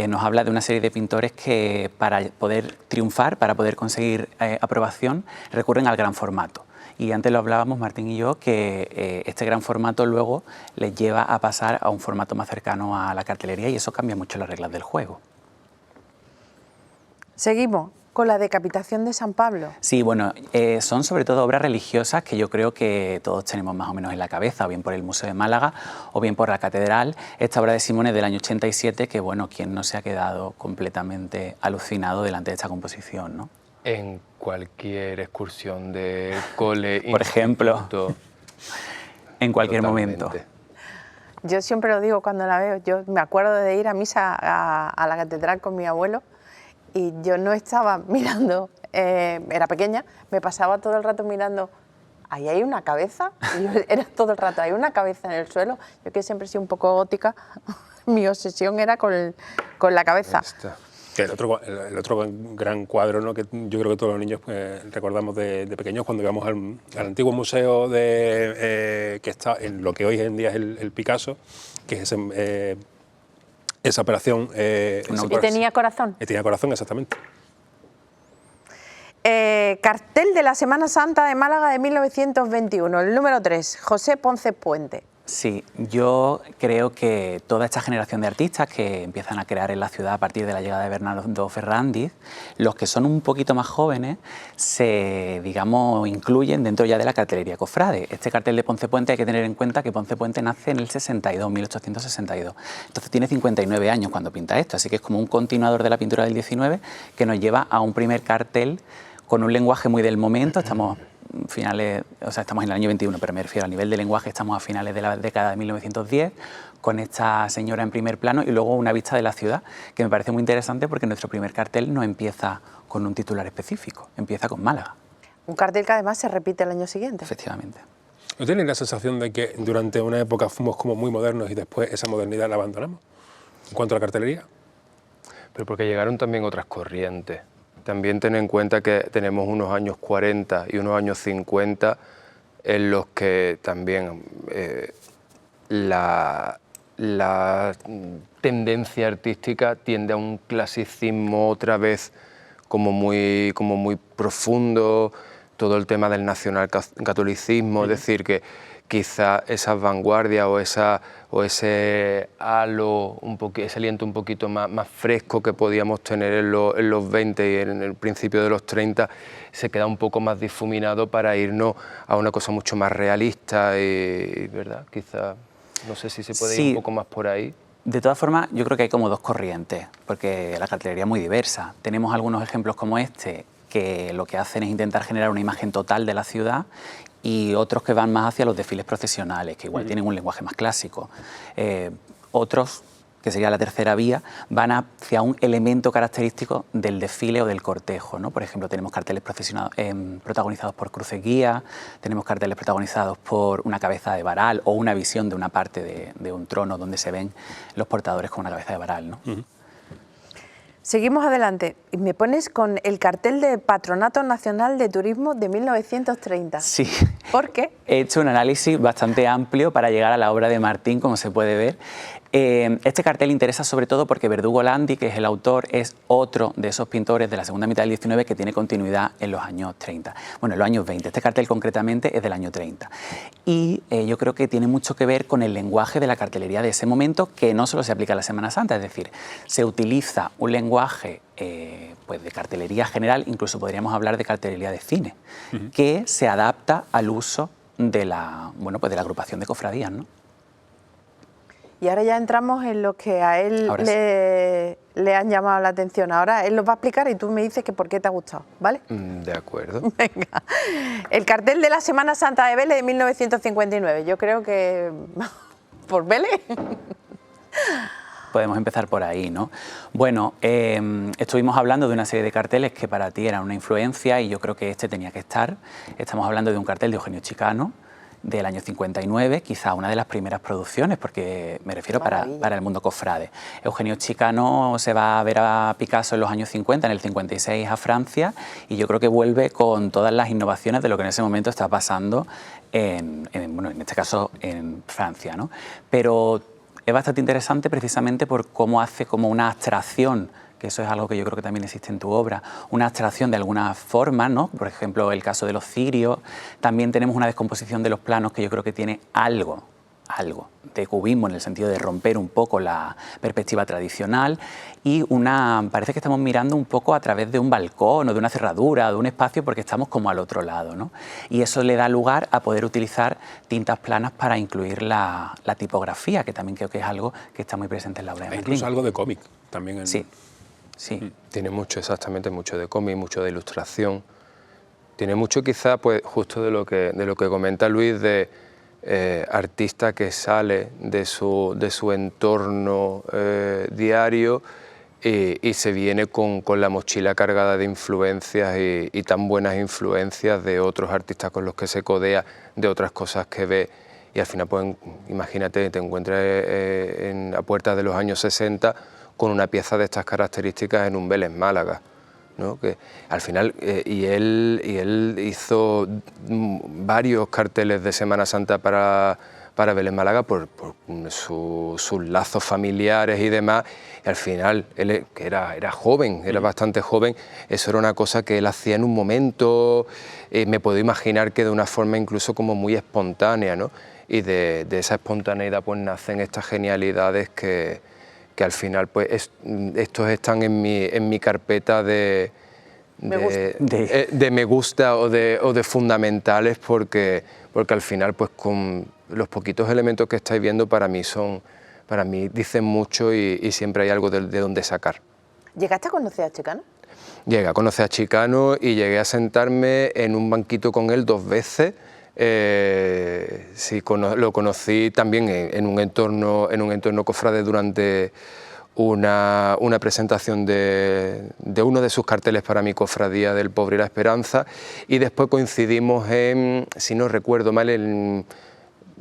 Speaker 5: nos habla de una serie de pintores que para poder triunfar, para poder conseguir aprobación, recurren al gran formato. Y antes lo hablábamos Martín y yo, que este gran formato luego les lleva a pasar a un formato más cercano a la cartelería y eso cambia mucho las reglas del juego.
Speaker 2: Seguimos con la decapitación de San Pablo.
Speaker 5: Sí, bueno, son sobre todo obras religiosas que yo creo que todos tenemos más o menos en la cabeza, o bien por el Museo de Málaga o bien por la Catedral. Esta obra de Simón es del año 87, que bueno, ¿quién no se ha quedado completamente alucinado delante de esta composición, ¿no?
Speaker 4: En cualquier excursión del cole,
Speaker 5: por ejemplo, en cualquier
Speaker 4: totalmente.
Speaker 5: momento.
Speaker 2: Yo siempre lo digo cuando la veo. Yo me acuerdo de ir a misa a la catedral con mi abuelo y yo no estaba mirando, era pequeña, me pasaba todo el rato mirando ahí hay una cabeza, y yo era todo el rato, hay una cabeza en el suelo. Yo que siempre he sido un poco gótica, mi obsesión era con la cabeza.
Speaker 3: El otro gran cuadro, ¿no?, que yo creo que todos los niños recordamos de pequeños cuando íbamos al antiguo museo que está en lo que hoy en día es el Picasso, que es esa operación...
Speaker 2: ¿Y tenía corazón?
Speaker 3: Tenía corazón, exactamente.
Speaker 2: Cartel de la Semana Santa de Málaga de 1921, el número 3, José Ponce Puente.
Speaker 5: Sí, yo creo que toda esta generación de artistas que empiezan a crear en la ciudad a partir de la llegada de Bernardo Ferrándiz, los que son un poquito más jóvenes, se, digamos, incluyen dentro ya de la cartelería cofrade. Este cartel de Ponce Puente hay que tener en cuenta que Ponce Puente nace en el 62, 1862. Entonces tiene 59 años cuando pinta esto, así que es como un continuador de la pintura del 19 que nos lleva a un primer cartel con un lenguaje muy del momento. Estamos en el año 21, pero me refiero al nivel de lenguaje, estamos a finales de la década de 1910, con esta señora en primer plano y luego una vista de la ciudad, que me parece muy interesante porque nuestro primer cartel no empieza con un titular específico, empieza con Málaga.
Speaker 2: Un cartel que además se repite el año siguiente.
Speaker 5: Efectivamente.
Speaker 3: ¿No tienen la sensación de que durante una época fuimos como muy modernos y después esa modernidad la abandonamos en cuanto a la cartelería?
Speaker 4: Pero porque llegaron también otras corrientes. También ten en cuenta que tenemos unos años 40 y unos años 50 en los que también la tendencia artística tiende a un clasicismo otra vez como muy profundo, todo el tema del nacionalcatolicismo, es decir, que quizá esas vanguardias o ese halo, ese aliento un poquito más fresco que podíamos tener en los 20 y en el principio de los 30, se queda un poco más difuminado para irnos a una cosa mucho más realista y ¿verdad? Quizá, no sé si se puede ir un poco más por ahí.
Speaker 5: De todas formas, yo creo que hay como dos corrientes, porque la cartelería es muy diversa. Tenemos algunos ejemplos como este, que lo que hacen es intentar generar una imagen total de la ciudad, y otros que van más hacia los desfiles procesionales, que igual tienen un lenguaje más clásico. Otros, que sería la tercera vía, van hacia un elemento característico del desfile o del cortejo, ¿no? Por ejemplo, tenemos carteles protagonizados por cruces guía, tenemos carteles protagonizados por una cabeza de varal o una visión de una parte de un trono donde se ven los portadores con una cabeza de varal, ¿no?
Speaker 2: Seguimos adelante. Y me pones con el cartel de Patronato Nacional de Turismo de 1930.
Speaker 5: Sí.
Speaker 2: ¿Por qué?
Speaker 5: He hecho un análisis bastante amplio para llegar a la obra de Martín, como se puede ver. Este cartel interesa sobre todo porque Verdugo Landi, que es el autor, es otro de esos pintores de la segunda mitad del 19 que tiene continuidad en los años 30. Bueno, en los años 20. Este cartel concretamente es del año 30. Y yo creo que tiene mucho que ver con el lenguaje de la cartelería de ese momento, que no solo se aplica a la Semana Santa, es decir, se utiliza un lenguaje pues de cartelería general, incluso podríamos hablar de cartelería de cine, que se adapta al uso de la agrupación de cofradías, ¿no?
Speaker 2: Y ahora ya entramos en lo que a él le han llamado la atención. Ahora él nos va a explicar y tú me dices que por qué te ha gustado, ¿vale?
Speaker 4: De acuerdo.
Speaker 2: Venga. El cartel de la Semana Santa de Vélez de 1959. Yo creo que... ¿Por Vélez?
Speaker 5: Podemos empezar por ahí, ¿no? Bueno, estuvimos hablando de una serie de carteles que para ti eran una influencia y yo creo que este tenía que estar. Estamos hablando de un cartel de Eugenio Chicano, del año 59, quizá una de las primeras producciones, porque me refiero para el mundo cofrade. Eugenio Chicano se va a ver a Picasso en los años 50, en el 56 a Francia, y yo creo que vuelve con todas las innovaciones de lo que en ese momento está pasando en este caso en Francia, ¿no? Pero es bastante interesante precisamente por cómo hace como una abstracción, que eso es algo que yo creo que también existe en tu obra, una abstracción de alguna forma, ¿no? Por ejemplo, el caso de los cirios. También tenemos una descomposición de los planos que yo creo que tiene algo de cubismo en el sentido de romper un poco la perspectiva tradicional y parece que estamos mirando un poco a través de un balcón o de una cerradura, de un espacio, porque estamos como al otro lado, ¿no? Y eso le da lugar a poder utilizar tintas planas para incluir la tipografía, que también creo que es algo que está muy presente en la obra de Martín.
Speaker 3: Incluso algo de cómic también.
Speaker 5: Sí.
Speaker 4: Tiene mucho de cómic, mucho de ilustración. Tiene mucho quizá, pues, justo de lo que comenta Luis, de artista que sale de su entorno diario y se viene con la mochila cargada de influencias y tan buenas influencias de otros artistas con los que se codea, de otras cosas que ve, y al final, pues, imagínate, te encuentras a puertas de los años 60 con una pieza de estas características en un Vélez Málaga, ¿no? Que al final, y él hizo varios carteles de Semana Santa para Vélez Málaga por sus lazos familiares y demás, y al final, él que era joven, era bastante joven, eso era una cosa que él hacía en un momento, me puedo imaginar que de una forma incluso como muy espontánea, ¿no? Y de esa espontaneidad pues nacen estas genialidades que al final pues estos están en mi carpeta de me gusta o de fundamentales, porque al final pues con los poquitos elementos que estáis viendo para mí dicen mucho y siempre hay algo de donde sacar.
Speaker 2: ¿Llegaste a conocer a Chicano?
Speaker 4: Llegué a conocer a Chicano y llegué a sentarme en un banquito con él 2 veces. Sí, lo conocí también en un entorno cofrade durante una presentación de uno de sus carteles para mi cofradía del Pobre y la Esperanza, y después coincidimos si no recuerdo mal, en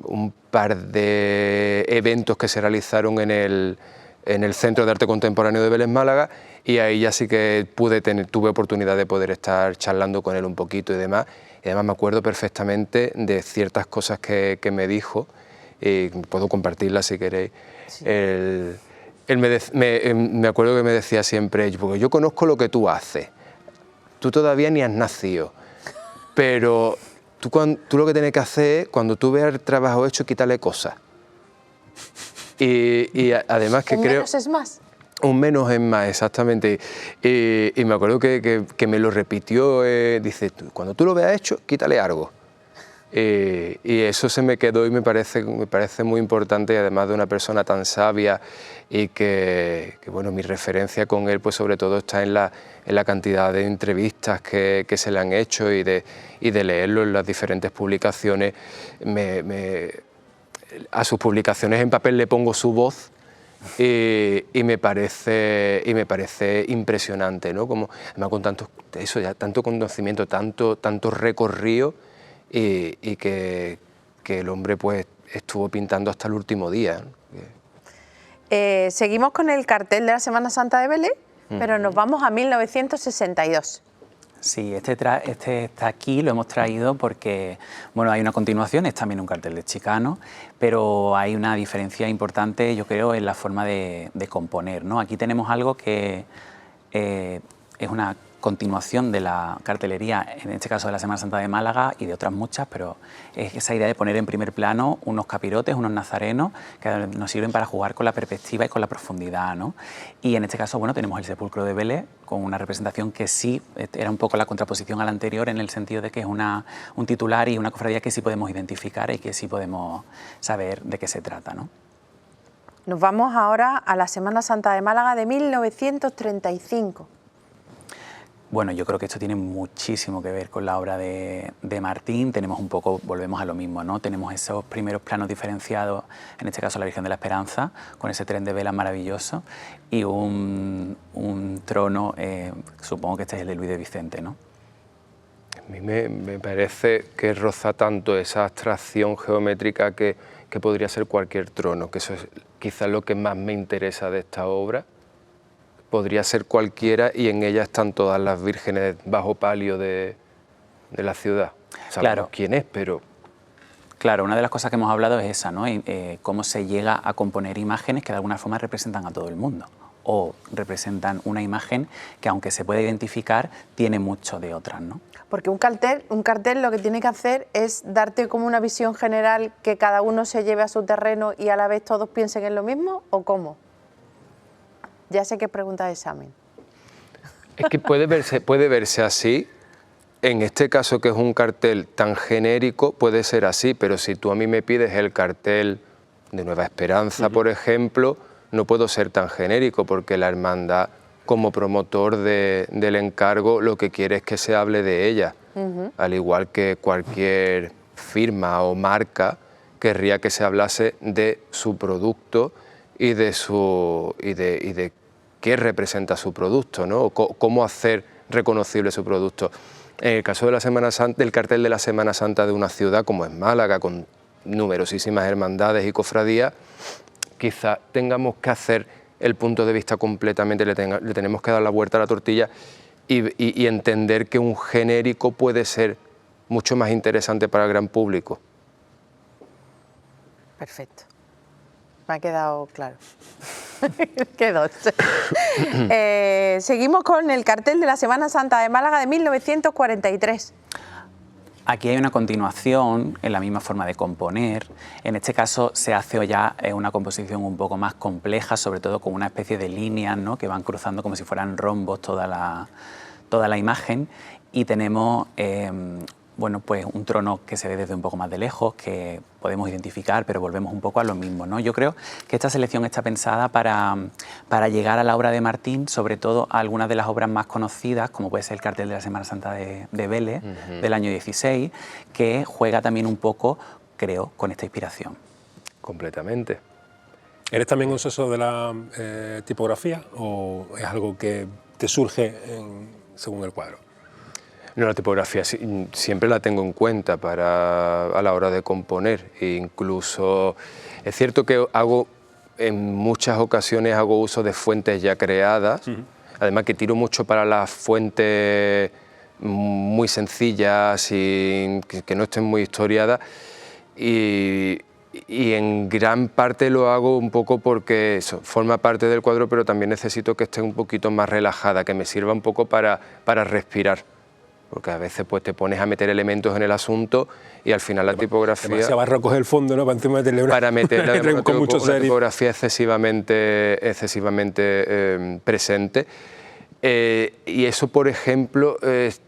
Speaker 4: un par de eventos que se realizaron en el Centro de Arte Contemporáneo de Vélez Málaga, y ahí ya sí que tuve oportunidad de poder estar charlando con él un poquito y demás. Y además me acuerdo perfectamente de ciertas cosas que me dijo, y puedo compartirlas si queréis. Sí. Él me acuerdo que me decía siempre, porque yo conozco lo que tú haces, tú todavía ni has nacido, pero tú lo que tienes que hacer es, cuando tú veas el trabajo hecho, quítale cosas. Y además que creo...
Speaker 2: menos es más.
Speaker 4: Un menos es más, exactamente. Y me acuerdo que me lo repitió, dice, cuando tú lo veas hecho, quítale algo. Y eso se me quedó y me parece muy importante, y además de una persona tan sabia, y que bueno, mi referencia con él pues sobre todo está en la cantidad de entrevistas que se le han hecho y de leerlo en las diferentes publicaciones. A sus publicaciones en papel le pongo su voz. Y me parece impresionante, ¿no? Como, además con tanto conocimiento, tanto recorrido, y que el hombre pues estuvo pintando hasta el último día, ¿no?
Speaker 2: Seguimos con el cartel de la Semana Santa de Vélez, pero nos vamos a 1962.
Speaker 5: Sí, este está aquí, lo hemos traído porque bueno, hay una continuación, es también un cartel de Chicano, pero hay una diferencia importante, yo creo, en la forma de componer, ¿no? Aquí tenemos algo que es una continuación de la cartelería, en este caso de la Semana Santa de Málaga y de otras muchas, pero es esa idea de poner en primer plano unos capirotes, unos nazarenos, que nos sirven para jugar con la perspectiva y con la profundidad, ¿no? Y en este caso, bueno, tenemos el sepulcro de Vélez con una representación que sí era un poco la contraposición a la anterior, en el sentido de que es un titular y una cofradía que sí podemos identificar y que sí podemos saber de qué se trata, ¿no?
Speaker 2: Nos vamos ahora a la Semana Santa de Málaga de 1935.
Speaker 5: Bueno, yo creo que esto tiene muchísimo que ver con la obra de Martín. Tenemos un poco, volvemos a lo mismo, ¿no? Tenemos esos primeros planos diferenciados, en este caso la Virgen de la Esperanza, con ese tren de velas maravilloso, y un trono, supongo que este es el de Luis de Vicente, ¿no?
Speaker 4: A mí me parece que roza tanto esa abstracción geométrica que podría ser cualquier trono, que eso es quizás lo que más me interesa de esta obra. Podría ser cualquiera, y en ella están todas las vírgenes bajo palio de la ciudad. Sabemos
Speaker 5: claro
Speaker 4: quién es, pero...
Speaker 5: Claro, una de las cosas que hemos hablado es esa, ¿no? Cómo se llega a componer imágenes que de alguna forma representan a todo el mundo, o representan una imagen que, aunque se pueda identificar, tiene mucho de otras, ¿no?
Speaker 2: Porque un cartel lo que tiene que hacer es darte como una visión general, que cada uno se lleve a su terreno y a la vez todos piensen en lo mismo, ¿o cómo? Ya sé qué pregunta de examen.
Speaker 4: Es que puede verse así. En este caso, que es un cartel tan genérico, puede ser así, pero si tú a mí me pides el cartel de Nueva Esperanza, por ejemplo, no puedo ser tan genérico, porque la hermandad, como promotor del encargo, lo que quiere es que se hable de ella, al igual que cualquier firma o marca querría que se hablase de su producto y de qué representa su producto, ¿no? Cómo hacer reconocible su producto. En el caso de la Semana Santa, del cartel de la Semana Santa de una ciudad como es Málaga, con numerosísimas hermandades y cofradías, quizá tengamos que hacer el punto de vista completamente, le tenemos que dar la vuelta a la tortilla y entender que un genérico puede ser mucho más interesante para el gran público.
Speaker 2: Perfecto. Me ha quedado claro. Quedó. Seguimos con el cartel de la Semana Santa de Málaga de 1943.
Speaker 5: Aquí hay una continuación en la misma forma de componer. En este caso se hace ya una composición un poco más compleja, sobre todo con una especie de líneas, ¿no?, que van cruzando como si fueran rombos toda la imagen, y tenemos bueno, pues un trono que se ve desde un poco más de lejos, que podemos identificar, pero volvemos un poco a lo mismo, ¿no? Yo creo que esta selección está pensada para llegar a la obra de Martín, sobre todo a algunas de las obras más conocidas, como puede ser el cartel de la Semana Santa de Vélez, del año 16, que juega también un poco, creo, con esta inspiración.
Speaker 4: Completamente.
Speaker 3: ¿Eres también un socio de la tipografía o es algo que te surge según el cuadro?
Speaker 4: No, la tipografía siempre la tengo en cuenta a la hora de componer. E incluso es cierto que en muchas ocasiones hago uso de fuentes ya creadas, además que tiro mucho para las fuentes muy sencillas y que no estén muy historiadas, y en gran parte lo hago un poco porque eso forma parte del cuadro, pero también necesito que esté un poquito más relajada, que me sirva un poco para respirar. Porque a veces pues te pones a meter elementos en el asunto y al final la tipografía...
Speaker 3: Demasiado barroco es el fondo, ¿no? Para encima meterle una...
Speaker 4: Para meterle
Speaker 3: con mucho
Speaker 4: una tipografía excesivamente presente. Y eso, por ejemplo, es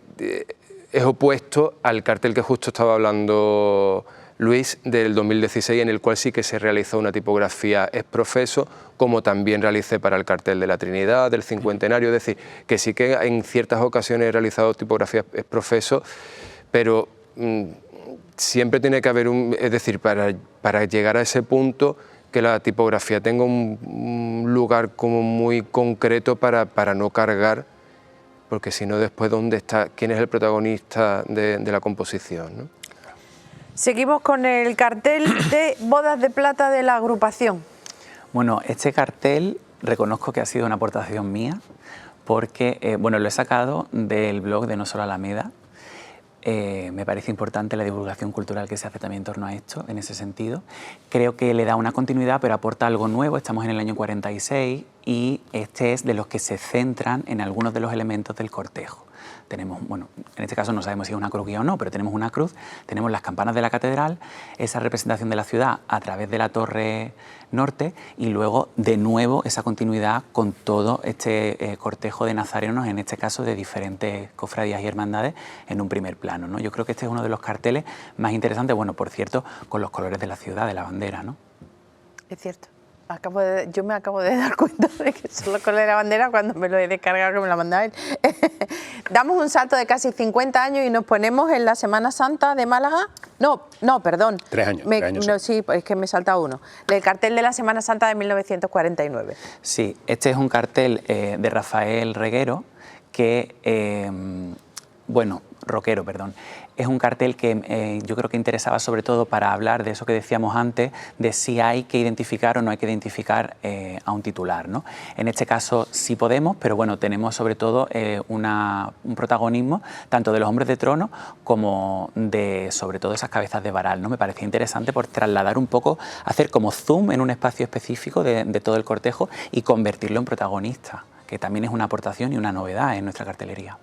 Speaker 4: opuesto al cartel que justo estaba hablando Luis, del 2016, en el cual sí que se realizó una tipografía ex professo, como también realicé para el cartel de la Trinidad, del cincuentenario. Es decir, que sí que en ciertas ocasiones he realizado tipografías ex professo, pero siempre tiene que haber es decir, para llegar a ese punto, que la tipografía tenga un lugar como muy concreto para no cargar, porque si no después quién es el protagonista de la composición, ¿no?
Speaker 2: Seguimos con el cartel de Bodas de Plata de la agrupación.
Speaker 5: Bueno, este cartel reconozco que ha sido una aportación mía, porque bueno, lo he sacado del blog de No Solo Alameda. Me parece importante la divulgación cultural que se hace también en torno a esto, en ese sentido. Creo que le da una continuidad, pero aporta algo nuevo. Estamos en el año 46 y este es de los que se centran en algunos de los elementos del cortejo. Tenemos, bueno, en este caso no sabemos si es una cruz guía o no, pero tenemos una cruz, tenemos las campanas de la catedral, esa representación de la ciudad a través de la torre norte y luego de nuevo esa continuidad con todo este cortejo de nazarenos, en este caso de diferentes cofradías y hermandades en un primer plano, ¿no? Yo creo que este es uno de los carteles más interesantes, bueno, por cierto, con los colores de la ciudad, de la bandera, ¿no?
Speaker 2: Es cierto. Yo me acabo de dar cuenta de que son los colores de la bandera cuando me lo he descargado, que me la mandaba él. Damos un salto de casi 50 años y nos ponemos en la Semana Santa de Málaga. No, perdón.
Speaker 3: 3 años.
Speaker 2: No, sí, es que me he saltado uno. El cartel de la Semana Santa de 1949.
Speaker 5: Sí, este es un cartel de Rafael Reguero que, bueno, Roquero, perdón. Es un cartel que yo creo que interesaba sobre todo para hablar de eso que decíamos antes, de si hay que identificar o no hay que identificar a un titular, ¿no? En este caso sí podemos, pero bueno, tenemos sobre todo un protagonismo tanto de los hombres de trono como de sobre todo esas cabezas de varal, ¿no? Me parecía interesante por trasladar un poco, hacer como zoom en un espacio específico de todo el cortejo y convertirlo en protagonista, que también es una aportación y una novedad en nuestra cartelería.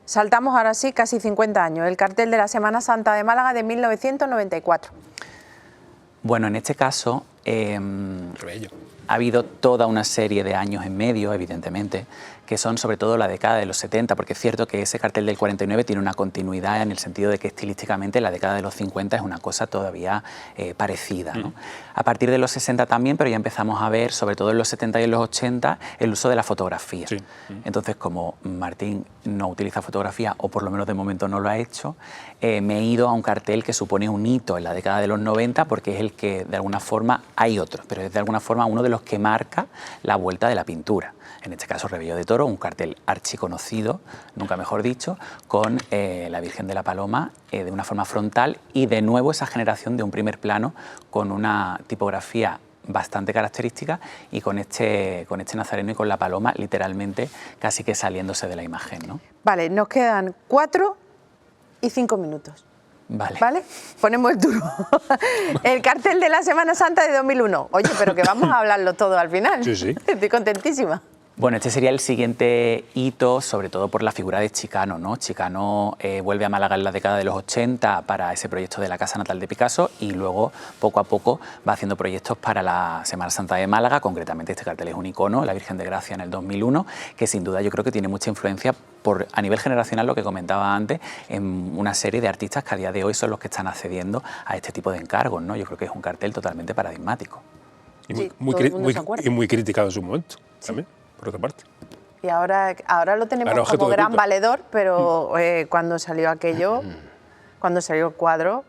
Speaker 2: Saltamos ahora sí casi 50 años, el cartel de la Semana Santa de Málaga de 1994.
Speaker 5: Bueno, en este caso ha habido toda una serie de años en medio, evidentemente, que son sobre todo la década de los 70, porque es cierto que ese cartel del 49 tiene una continuidad en el sentido de que estilísticamente la década de los 50 es una cosa todavía parecida, ¿no? A partir de los 60 también, pero ya empezamos a ver, sobre todo en los 70 y en los 80, el uso de la fotografía. Sí. Entonces, como Martín no utiliza fotografía, o por lo menos de momento no lo ha hecho, me he ido a un cartel que supone un hito en la década de los 90, porque es el que de alguna forma, hay otros, pero es de alguna forma uno de los que marca la vuelta de la pintura. En este caso, Rebello de Toro, un cartel archiconocido, nunca mejor dicho, con la Virgen de la Paloma de una forma frontal y de nuevo esa generación de un primer plano con una tipografía bastante característica y con este nazareno y con la paloma literalmente casi que saliéndose de la imagen, ¿no?
Speaker 2: Vale, nos quedan 4 y 5 minutos.
Speaker 5: Vale.
Speaker 2: ¿Vale? Ponemos el turbo. El cartel de la Semana Santa de 2001. Oye, pero que vamos a hablarlo todo al final.
Speaker 3: Sí, sí.
Speaker 2: Estoy contentísima.
Speaker 5: Bueno, este sería el siguiente hito, sobre todo por la figura de Chicano, ¿no? Chicano vuelve a Málaga en la década de los 80 para ese proyecto de la Casa Natal de Picasso y luego, poco a poco, va haciendo proyectos para la Semana Santa de Málaga. Concretamente, este cartel es un icono, la Virgen de Gracia en el 2001, que sin duda yo creo que tiene mucha influencia a nivel generacional, lo que comentaba antes, en una serie de artistas que a día de hoy son los que están accediendo a este tipo de encargos, ¿no? Yo creo que es un cartel totalmente paradigmático.
Speaker 3: Y
Speaker 2: Sí,
Speaker 3: muy,
Speaker 2: todo el mundo se acuerda.
Speaker 3: y muy criticado en su momento, también, por otra parte.
Speaker 2: Y ahora lo tenemos
Speaker 3: Ahora objeto
Speaker 2: como
Speaker 3: de
Speaker 2: gran
Speaker 3: culto.
Speaker 2: valedor, pero cuando salió aquello, cuando salió el cuadro,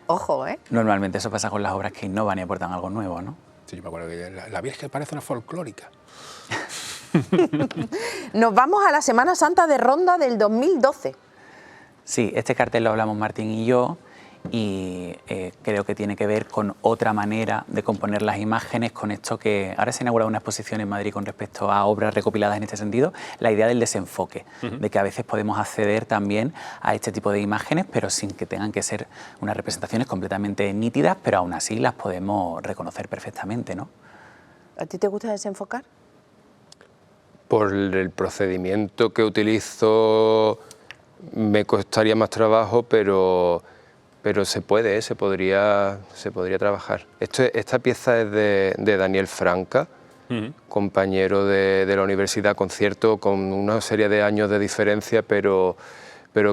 Speaker 2: ojo, ¿eh?
Speaker 5: Normalmente eso pasa con las obras que innovan y aportan algo nuevo, ¿no?
Speaker 3: Sí, yo me acuerdo que la Virgen parece una folclórica.
Speaker 2: Nos vamos a la Semana Santa de Ronda del 2012.
Speaker 5: Sí, este cartel lo hablamos Martín y yo y creo que tiene que ver con otra manera de componer las imágenes, con esto que ahora se ha inaugurado una exposición en Madrid con respecto a obras recopiladas en este sentido, la idea del desenfoque, de que a veces podemos acceder también a este tipo de imágenes, pero sin que tengan que ser unas representaciones completamente nítidas, pero aún así las podemos reconocer perfectamente, ¿no?
Speaker 2: ¿A ti te gusta desenfocar?
Speaker 4: Por el procedimiento que utilizo me costaría más trabajo, pero se podría trabajar. Esta pieza es de Daniel Franca, compañero de la universidad, con una serie de años de diferencia, pero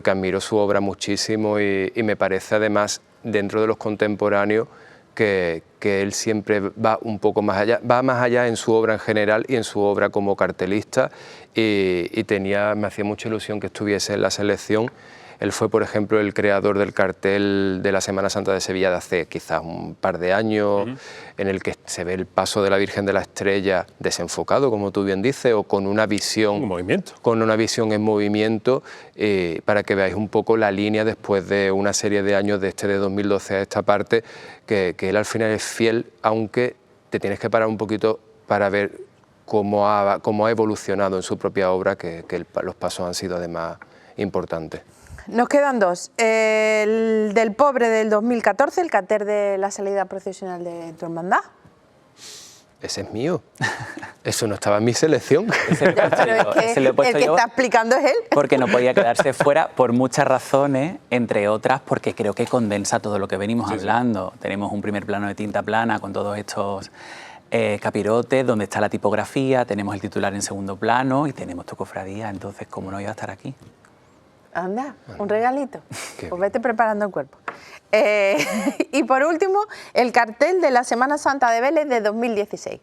Speaker 4: que admiro su obra muchísimo y me parece además, dentro de los contemporáneos, que él siempre va un poco más allá, va más allá en su obra en general y en su obra como cartelista y me hacía mucha ilusión que estuviese en la selección. Él fue, por ejemplo, el creador del cartel de la Semana Santa de Sevilla de hace quizás un par de años, en el que se ve el paso de la Virgen de la Estrella desenfocado, como tú bien dices, o con una visión,
Speaker 3: Un movimiento.
Speaker 4: con una visión en movimiento, para que veáis un poco la línea después de una serie de años, de 2012 a esta parte, que él al final es fiel, aunque te tienes que parar un poquito para ver cómo ha evolucionado en su propia obra, que los pasos han sido además importantes.
Speaker 2: Nos quedan 2. El del Pobre del 2014, el cartel de la salida procesional de tu hermandad.
Speaker 4: Ese es mío. Eso no estaba en mi selección.
Speaker 2: Pero es
Speaker 5: Ese lo he
Speaker 2: que
Speaker 5: puesto
Speaker 2: el que
Speaker 5: yo
Speaker 2: está explicando es él.
Speaker 5: porque no podía quedarse fuera por muchas razones, entre otras porque creo que condensa todo lo que venimos hablando. Tenemos un primer plano de tinta plana con todos estos capirotes, donde está la tipografía, tenemos el titular en segundo plano y tenemos tu cofradía, entonces ¿cómo no iba a estar aquí?
Speaker 2: Anda, un regalito.
Speaker 4: Qué
Speaker 2: Pues vete preparando el cuerpo. Y por último, el cartel de la Semana Santa de Vélez de 2016.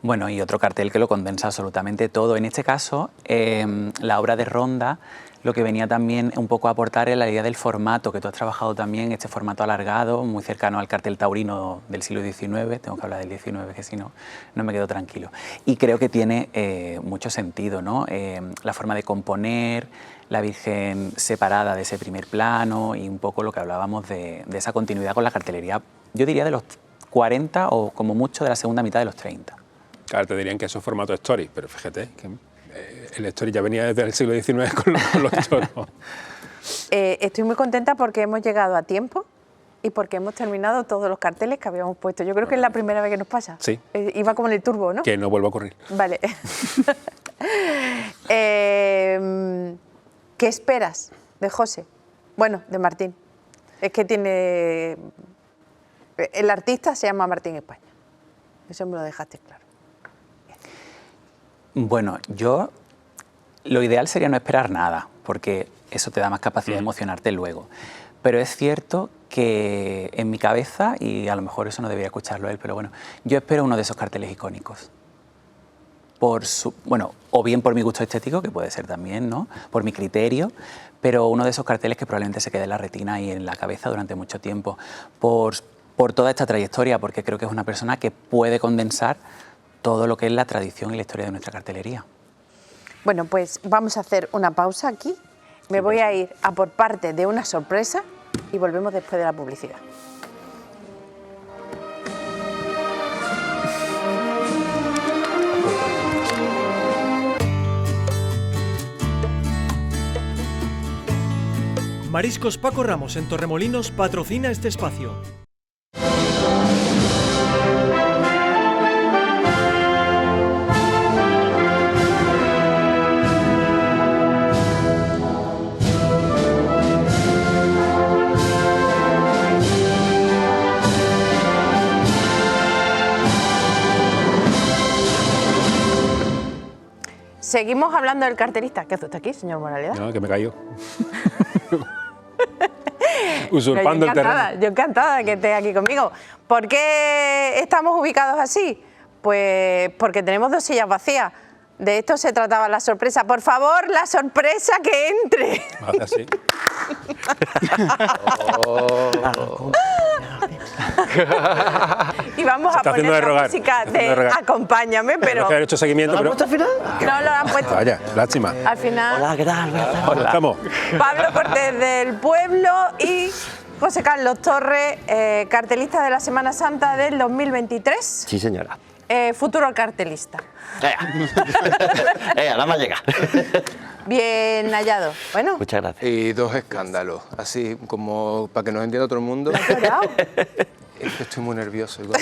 Speaker 5: Bueno, y otro cartel que lo condensa absolutamente todo. En este caso, la obra de Ronda, lo que venía también un poco a aportar es la idea del formato, que tú has trabajado también, este formato alargado, muy cercano al cartel taurino del siglo XIX, tengo que hablar del XIX, que si no, no me quedo tranquilo. Y creo que tiene mucho sentido, ¿no? La forma de componer, la Virgen separada de ese primer plano y un poco lo que hablábamos de esa continuidad con la cartelería, yo diría de los 40 o como mucho de la segunda mitad de los 30.
Speaker 3: Claro, te dirían que eso es formato story, pero fíjate que el story ya venía desde el siglo XIX con los toros.
Speaker 2: Estoy muy contenta porque hemos llegado a tiempo y porque hemos terminado todos los carteles que habíamos puesto. Yo creo que es la primera vez que nos pasa.
Speaker 3: Sí.
Speaker 2: Iba como en el turbo, ¿no?
Speaker 3: Que no vuelva a ocurrir.
Speaker 2: Vale. ¿Qué esperas de José? Bueno, de Martín. Es que tiene... El artista se llama Martín España. Eso me lo dejaste claro.
Speaker 5: Bueno, lo ideal sería no esperar nada, porque eso te da más capacidad de emocionarte luego. Pero es cierto que en mi cabeza, y a lo mejor eso no debería escucharlo él, pero bueno, yo espero uno de esos carteles icónicos. O bien por mi gusto estético, que puede ser también, ¿no? Por mi criterio, pero uno de esos carteles que probablemente se quede en la retina y en la cabeza durante mucho tiempo, por por toda esta trayectoria, porque creo que es una persona que puede condensar todo lo que es la tradición y la historia de nuestra cartelería.
Speaker 2: Bueno, pues vamos a hacer una pausa aquí. Me voy a ir a por parte de una sorpresa y volvemos después de la publicidad.
Speaker 1: Mariscos Paco Ramos en Torremolinos patrocina este espacio.
Speaker 2: Seguimos hablando del cartelista. ¿Qué hace usted aquí, señor Moraleda?
Speaker 3: No, que me cayó. Usurpando el terreno.
Speaker 2: Yo encantada de que esté aquí conmigo. ¿Por qué estamos ubicados así? Pues porque tenemos 2 sillas vacías. De esto se trataba la sorpresa. Por favor, la sorpresa que entre.
Speaker 3: Hace así.
Speaker 2: Y vamos a poner
Speaker 3: de
Speaker 2: la
Speaker 3: rogar.
Speaker 2: música de Acompáñame, pero
Speaker 3: No he hecho seguimiento, pero...
Speaker 6: al final?
Speaker 2: no lo han puesto.
Speaker 3: Vaya, lástima.
Speaker 2: Al final,
Speaker 6: Hola, ¿qué tal?
Speaker 3: Hola. Estamos.
Speaker 2: Pablo Cortés del Pueblo y José Carlos Torres, cartelista de la Semana Santa del 2023.
Speaker 6: Sí, señora.
Speaker 2: Futuro cartelista.
Speaker 6: Nada más llega.
Speaker 2: Bien hallado. Bueno,
Speaker 6: Muchas gracias.
Speaker 4: Y 2 escándalos, así como para que nos entienda todo el mundo.
Speaker 2: llorado.
Speaker 4: Es que estoy muy nervioso. Igual.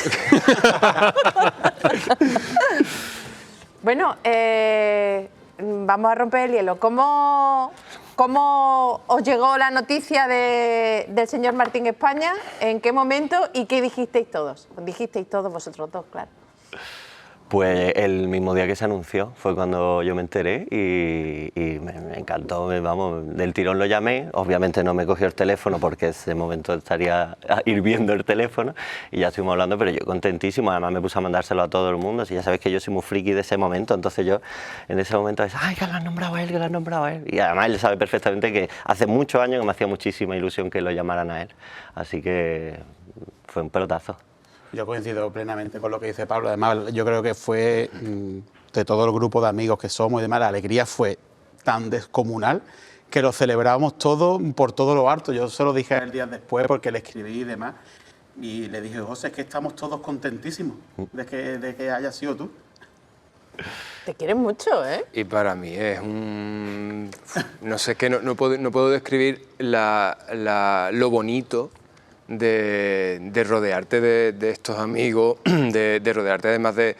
Speaker 2: Bueno, vamos a romper el hielo. ¿Cómo os llegó la noticia del señor Martín España? ¿En qué momento y qué dijisteis todos? Dijisteis todos vosotros dos, claro.
Speaker 6: Pues el mismo día que se anunció fue cuando yo me enteré y me encantó, vamos, del tirón lo llamé, obviamente no me cogió el teléfono porque ese momento estaría hirviendo el teléfono y ya estuvimos hablando, pero yo contentísimo, además me puse a mandárselo a todo el mundo, si ya sabéis que yo soy muy friki de ese momento, entonces yo en ese momento decía, ay, que lo han nombrado a él, que lo han nombrado a él, y además él sabe perfectamente que hace muchos años que me hacía muchísima ilusión que lo llamaran a él, así que fue un pelotazo.
Speaker 7: Yo coincido plenamente con lo que dice Pablo. Además, yo creo que fue, de todo el grupo de amigos que somos y demás, la alegría fue tan descomunal que lo celebrábamos todo por todo lo alto. Yo se lo dije a él días después porque le escribí y demás. Y le dije, José, es que estamos todos contentísimos de que haya sido tú.
Speaker 2: Te quieren mucho, ¿eh?
Speaker 4: Y para mí es un... No sé, es que no puedo describir lo bonito de rodearte de estos amigos, de rodearte además de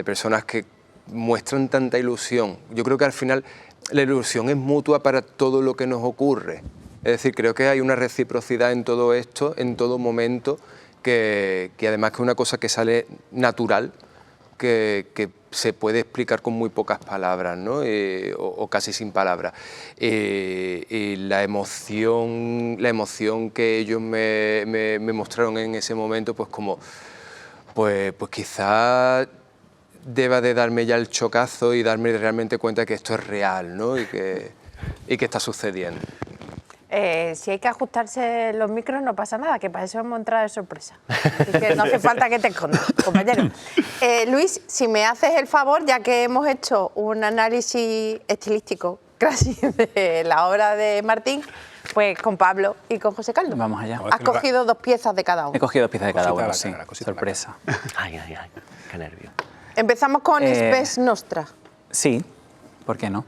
Speaker 4: personas que muestran tanta ilusión. Yo creo que al final la ilusión es mutua para todo lo que nos ocurre. Es decir, creo que hay una reciprocidad en todo esto, en todo momento, que además que es una cosa que sale natural, que se puede explicar con muy pocas palabras, ¿no? O casi sin palabras. Y la emoción que ellos me mostraron en ese momento, pues como, pues quizás deba de darme ya el chocazo y darme realmente cuenta que esto es real, ¿no? Y que está sucediendo.
Speaker 2: Si hay que ajustarse los micros no pasa nada, que para eso hemos entrado de sorpresa. Así que no hace falta que te escondas, compañero. Luis, si me haces el favor, ya que hemos hecho un análisis estilístico casi de la obra de Martín, pues con Pablo y con José Carlos.
Speaker 5: Vamos allá.
Speaker 2: Has cogido 2 piezas de cada uno.
Speaker 5: He cogido 2 piezas de cada
Speaker 3: Cosita
Speaker 5: uno,
Speaker 3: la
Speaker 5: sí.
Speaker 3: cara, cosita la
Speaker 5: Sorpresa.
Speaker 6: Ay, qué nervio.
Speaker 2: Empezamos con Spes Nostra.
Speaker 5: Sí, ¿por qué no?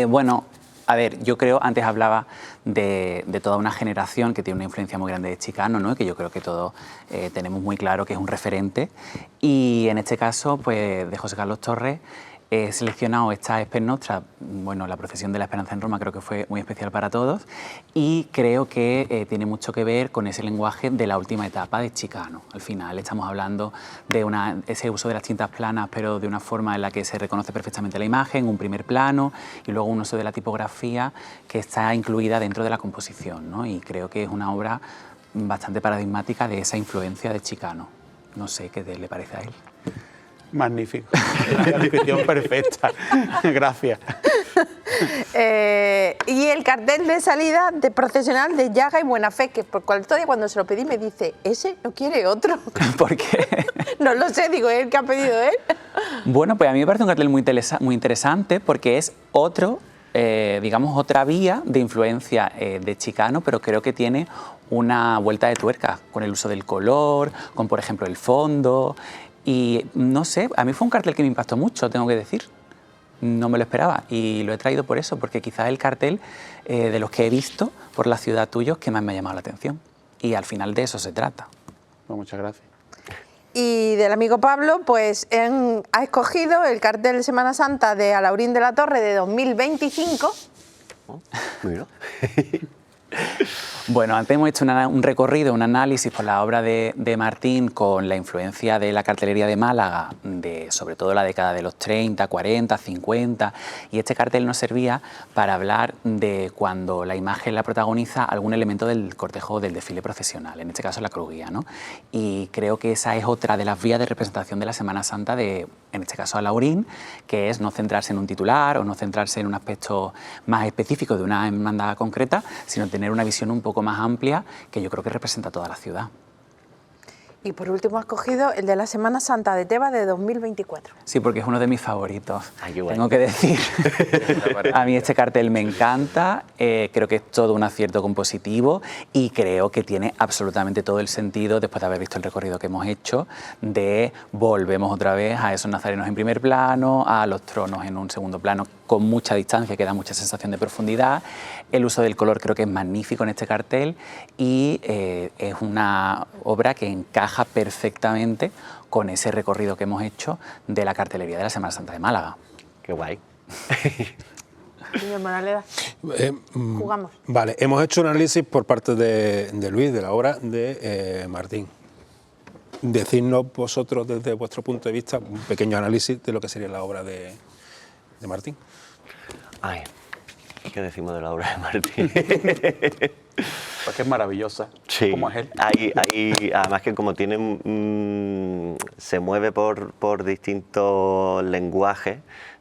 Speaker 5: Bueno, a ver, yo creo, antes hablaba de toda una generación que tiene una influencia muy grande de Chicano, ¿no? Que yo creo que todos tenemos muy claro que es un referente. Y en este caso, pues de José Carlos Torres, he seleccionado esta Spes Nostra, bueno, la procesión de la Esperanza en Roma creo que fue muy especial para todos y creo que tiene mucho que ver con ese lenguaje de la última etapa de Chicano. Al final estamos hablando de ese uso de las tintas planas, pero de una forma en la que se reconoce perfectamente la imagen, un primer plano y luego un uso de la tipografía que está incluida dentro de la composición, ¿no? Y creo que es una obra bastante paradigmática de esa influencia de Chicano. No sé qué le parece a él.
Speaker 7: Magnífico. La descripción perfecta. Gracias.
Speaker 2: Y el cartel de salida de procesional de Llaga y Buena Fe, que por cual todavía cuando se lo pedí me dice, ese no quiere otro.
Speaker 5: ¿Por qué?
Speaker 2: No lo sé, digo, ¿es el que ha pedido él?
Speaker 5: Bueno, pues a mí me parece un cartel muy interesante porque es otro, digamos, otra vía de influencia de Chicano, pero creo que tiene una vuelta de tuerca con el uso del color, con, por ejemplo, el fondo. Y no sé, a mí fue un cartel que me impactó mucho, tengo que decir. No me lo esperaba y lo he traído por eso, porque quizás el cartel de los que he visto por la ciudad tuyo que más me ha llamado la atención. Y al final de eso se trata.
Speaker 7: Pues muchas gracias.
Speaker 2: Y del amigo Pablo, pues ha escogido el cartel de Semana Santa de Alhaurín de la Torre de 2025.
Speaker 6: Mira.
Speaker 5: Bueno, antes hemos hecho un recorrido, un análisis por la obra de Martín con la influencia de la cartelería de Málaga, de sobre todo la década de los 30, 40, 50, y este cartel nos servía para hablar de cuando la imagen la protagoniza algún elemento del cortejo del desfile procesional, en este caso la cruz guía, ¿no? Y creo que esa es otra de las vías de representación de la Semana Santa de, en este caso, Alhaurín, que es no centrarse en un titular o no centrarse en un aspecto más específico de una hermandad concreta, sino tener una visión un poco más amplia que yo creo que representa a toda la ciudad.
Speaker 2: Y por último ha escogido el de la Semana Santa de Tebas de 2024.
Speaker 5: Sí, porque es uno de mis favoritos.
Speaker 6: Ay, qué bueno.
Speaker 5: Tengo que decir. A mí este cartel me encanta, creo que es todo un acierto compositivo y creo que tiene absolutamente todo el sentido, después de haber visto el recorrido que hemos hecho, de volvemos otra vez a esos nazarenos en primer plano, a los tronos en un segundo plano, con mucha distancia, que da mucha sensación de profundidad. El uso del color creo que es magnífico en este cartel y es una obra que encaja perfectamente con ese recorrido que hemos hecho de la cartelería de la Semana Santa de Málaga.
Speaker 6: Qué guay.
Speaker 2: Señor Moraleda, jugamos.
Speaker 3: Vale, hemos hecho un análisis por parte de Luis, de la obra de Martín. Decidnos vosotros desde vuestro punto de vista un pequeño análisis de lo que sería la obra de Martín.
Speaker 6: Ay, ¿qué decimos de la obra de Martín?
Speaker 7: Pues que es maravillosa.
Speaker 6: Sí,
Speaker 7: Como es él.
Speaker 6: Además que como tiene, se mueve por distintos lenguajes,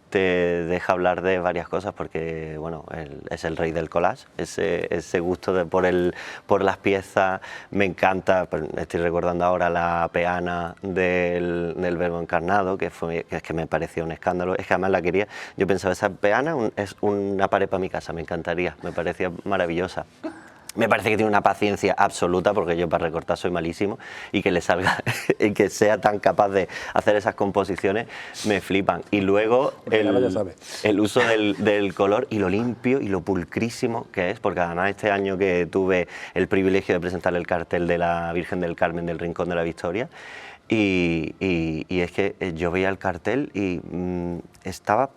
Speaker 6: te deja hablar de varias cosas porque, bueno, es el rey del collage, ese gusto por las piezas, me encanta, estoy recordando ahora la peana del Verbo Encarnado, que es que me pareció un escándalo, es que además la quería, yo pensaba, esa peana es una pared para mi casa, me encantaría, me parecía maravillosa. Me parece que tiene una paciencia absoluta, porque yo para recortar soy malísimo, y que le salga y que sea tan capaz de hacer esas composiciones, me flipan. Y luego el uso del color y lo limpio y lo pulcrísimo que es, porque además este año que tuve el privilegio de presentar el cartel de la Virgen del Carmen del Rincón de la Victoria, y es que yo veía el cartel y estaba...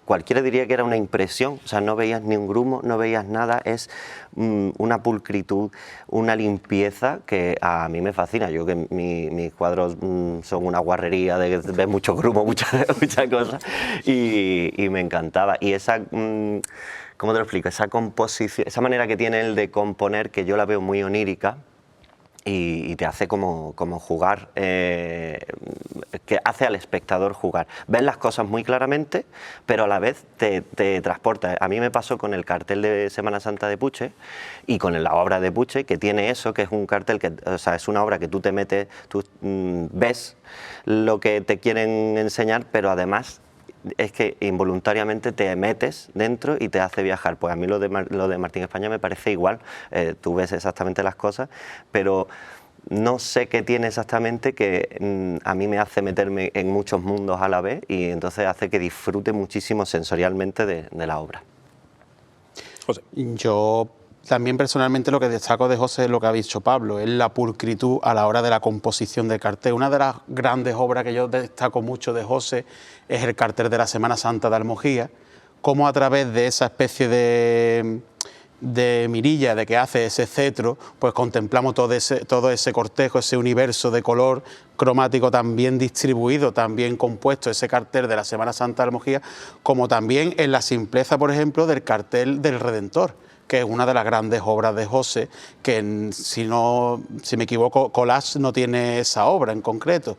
Speaker 6: Cualquiera diría que era una impresión, o sea, no veías ni un grumo, no veías nada, es una pulcritud, una limpieza que a mí me fascina. Yo que mis cuadros son una guarrería de ver mucho grumo, muchas cosas, y me encantaba. Y esa, ¿cómo te lo explico? Esa composición, esa manera que tiene él de componer, que yo la veo muy onírica, y te hace como jugar, que hace al espectador jugar. Ves las cosas muy claramente, pero a la vez te transporta. A mí me pasó con el cartel de Semana Santa de Puche y con la obra de Puche, que tiene eso, que es un cartel que, o sea, es una obra que tú te metes, tú ves lo que te quieren enseñar, pero además es que involuntariamente te metes dentro y te hace viajar. Pues a mí lo de Martín España me parece igual, tú ves exactamente las cosas, pero no sé qué tiene exactamente que a mí me hace meterme en muchos mundos a la vez y entonces hace que disfrute muchísimo sensorialmente de la obra.
Speaker 3: José.
Speaker 7: Yo también personalmente lo que destaco de José es lo que ha dicho Pablo, es la pulcritud a la hora de la composición del cartel. Una de las grandes obras que yo destaco mucho de José es el cartel de la Semana Santa de Almojía, cómo a través de esa especie de mirilla de que hace ese cetro, pues contemplamos todo ese cortejo, ese universo de color cromático tan bien distribuido, tan bien compuesto, ese cartel de la Semana Santa de Almojía, como también en la simpleza, por ejemplo, del cartel del Redentor, que es una de las grandes obras de José, que si me equivoco, Collage no tiene esa obra en concreto.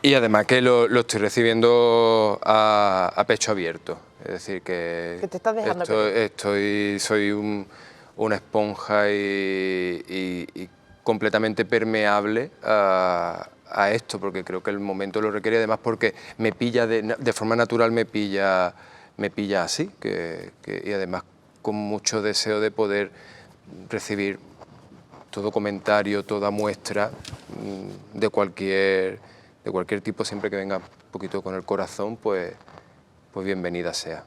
Speaker 4: Y además que lo estoy recibiendo a pecho abierto. Es decir, que
Speaker 2: te estás dejando
Speaker 4: soy una esponja y completamente permeable a esto, porque creo que el momento lo requiere, además porque me pilla de forma natural, me pilla así, y además con mucho deseo de poder recibir todo comentario, toda muestra de cualquier tipo, siempre que venga un poquito con el corazón, pues bienvenida sea.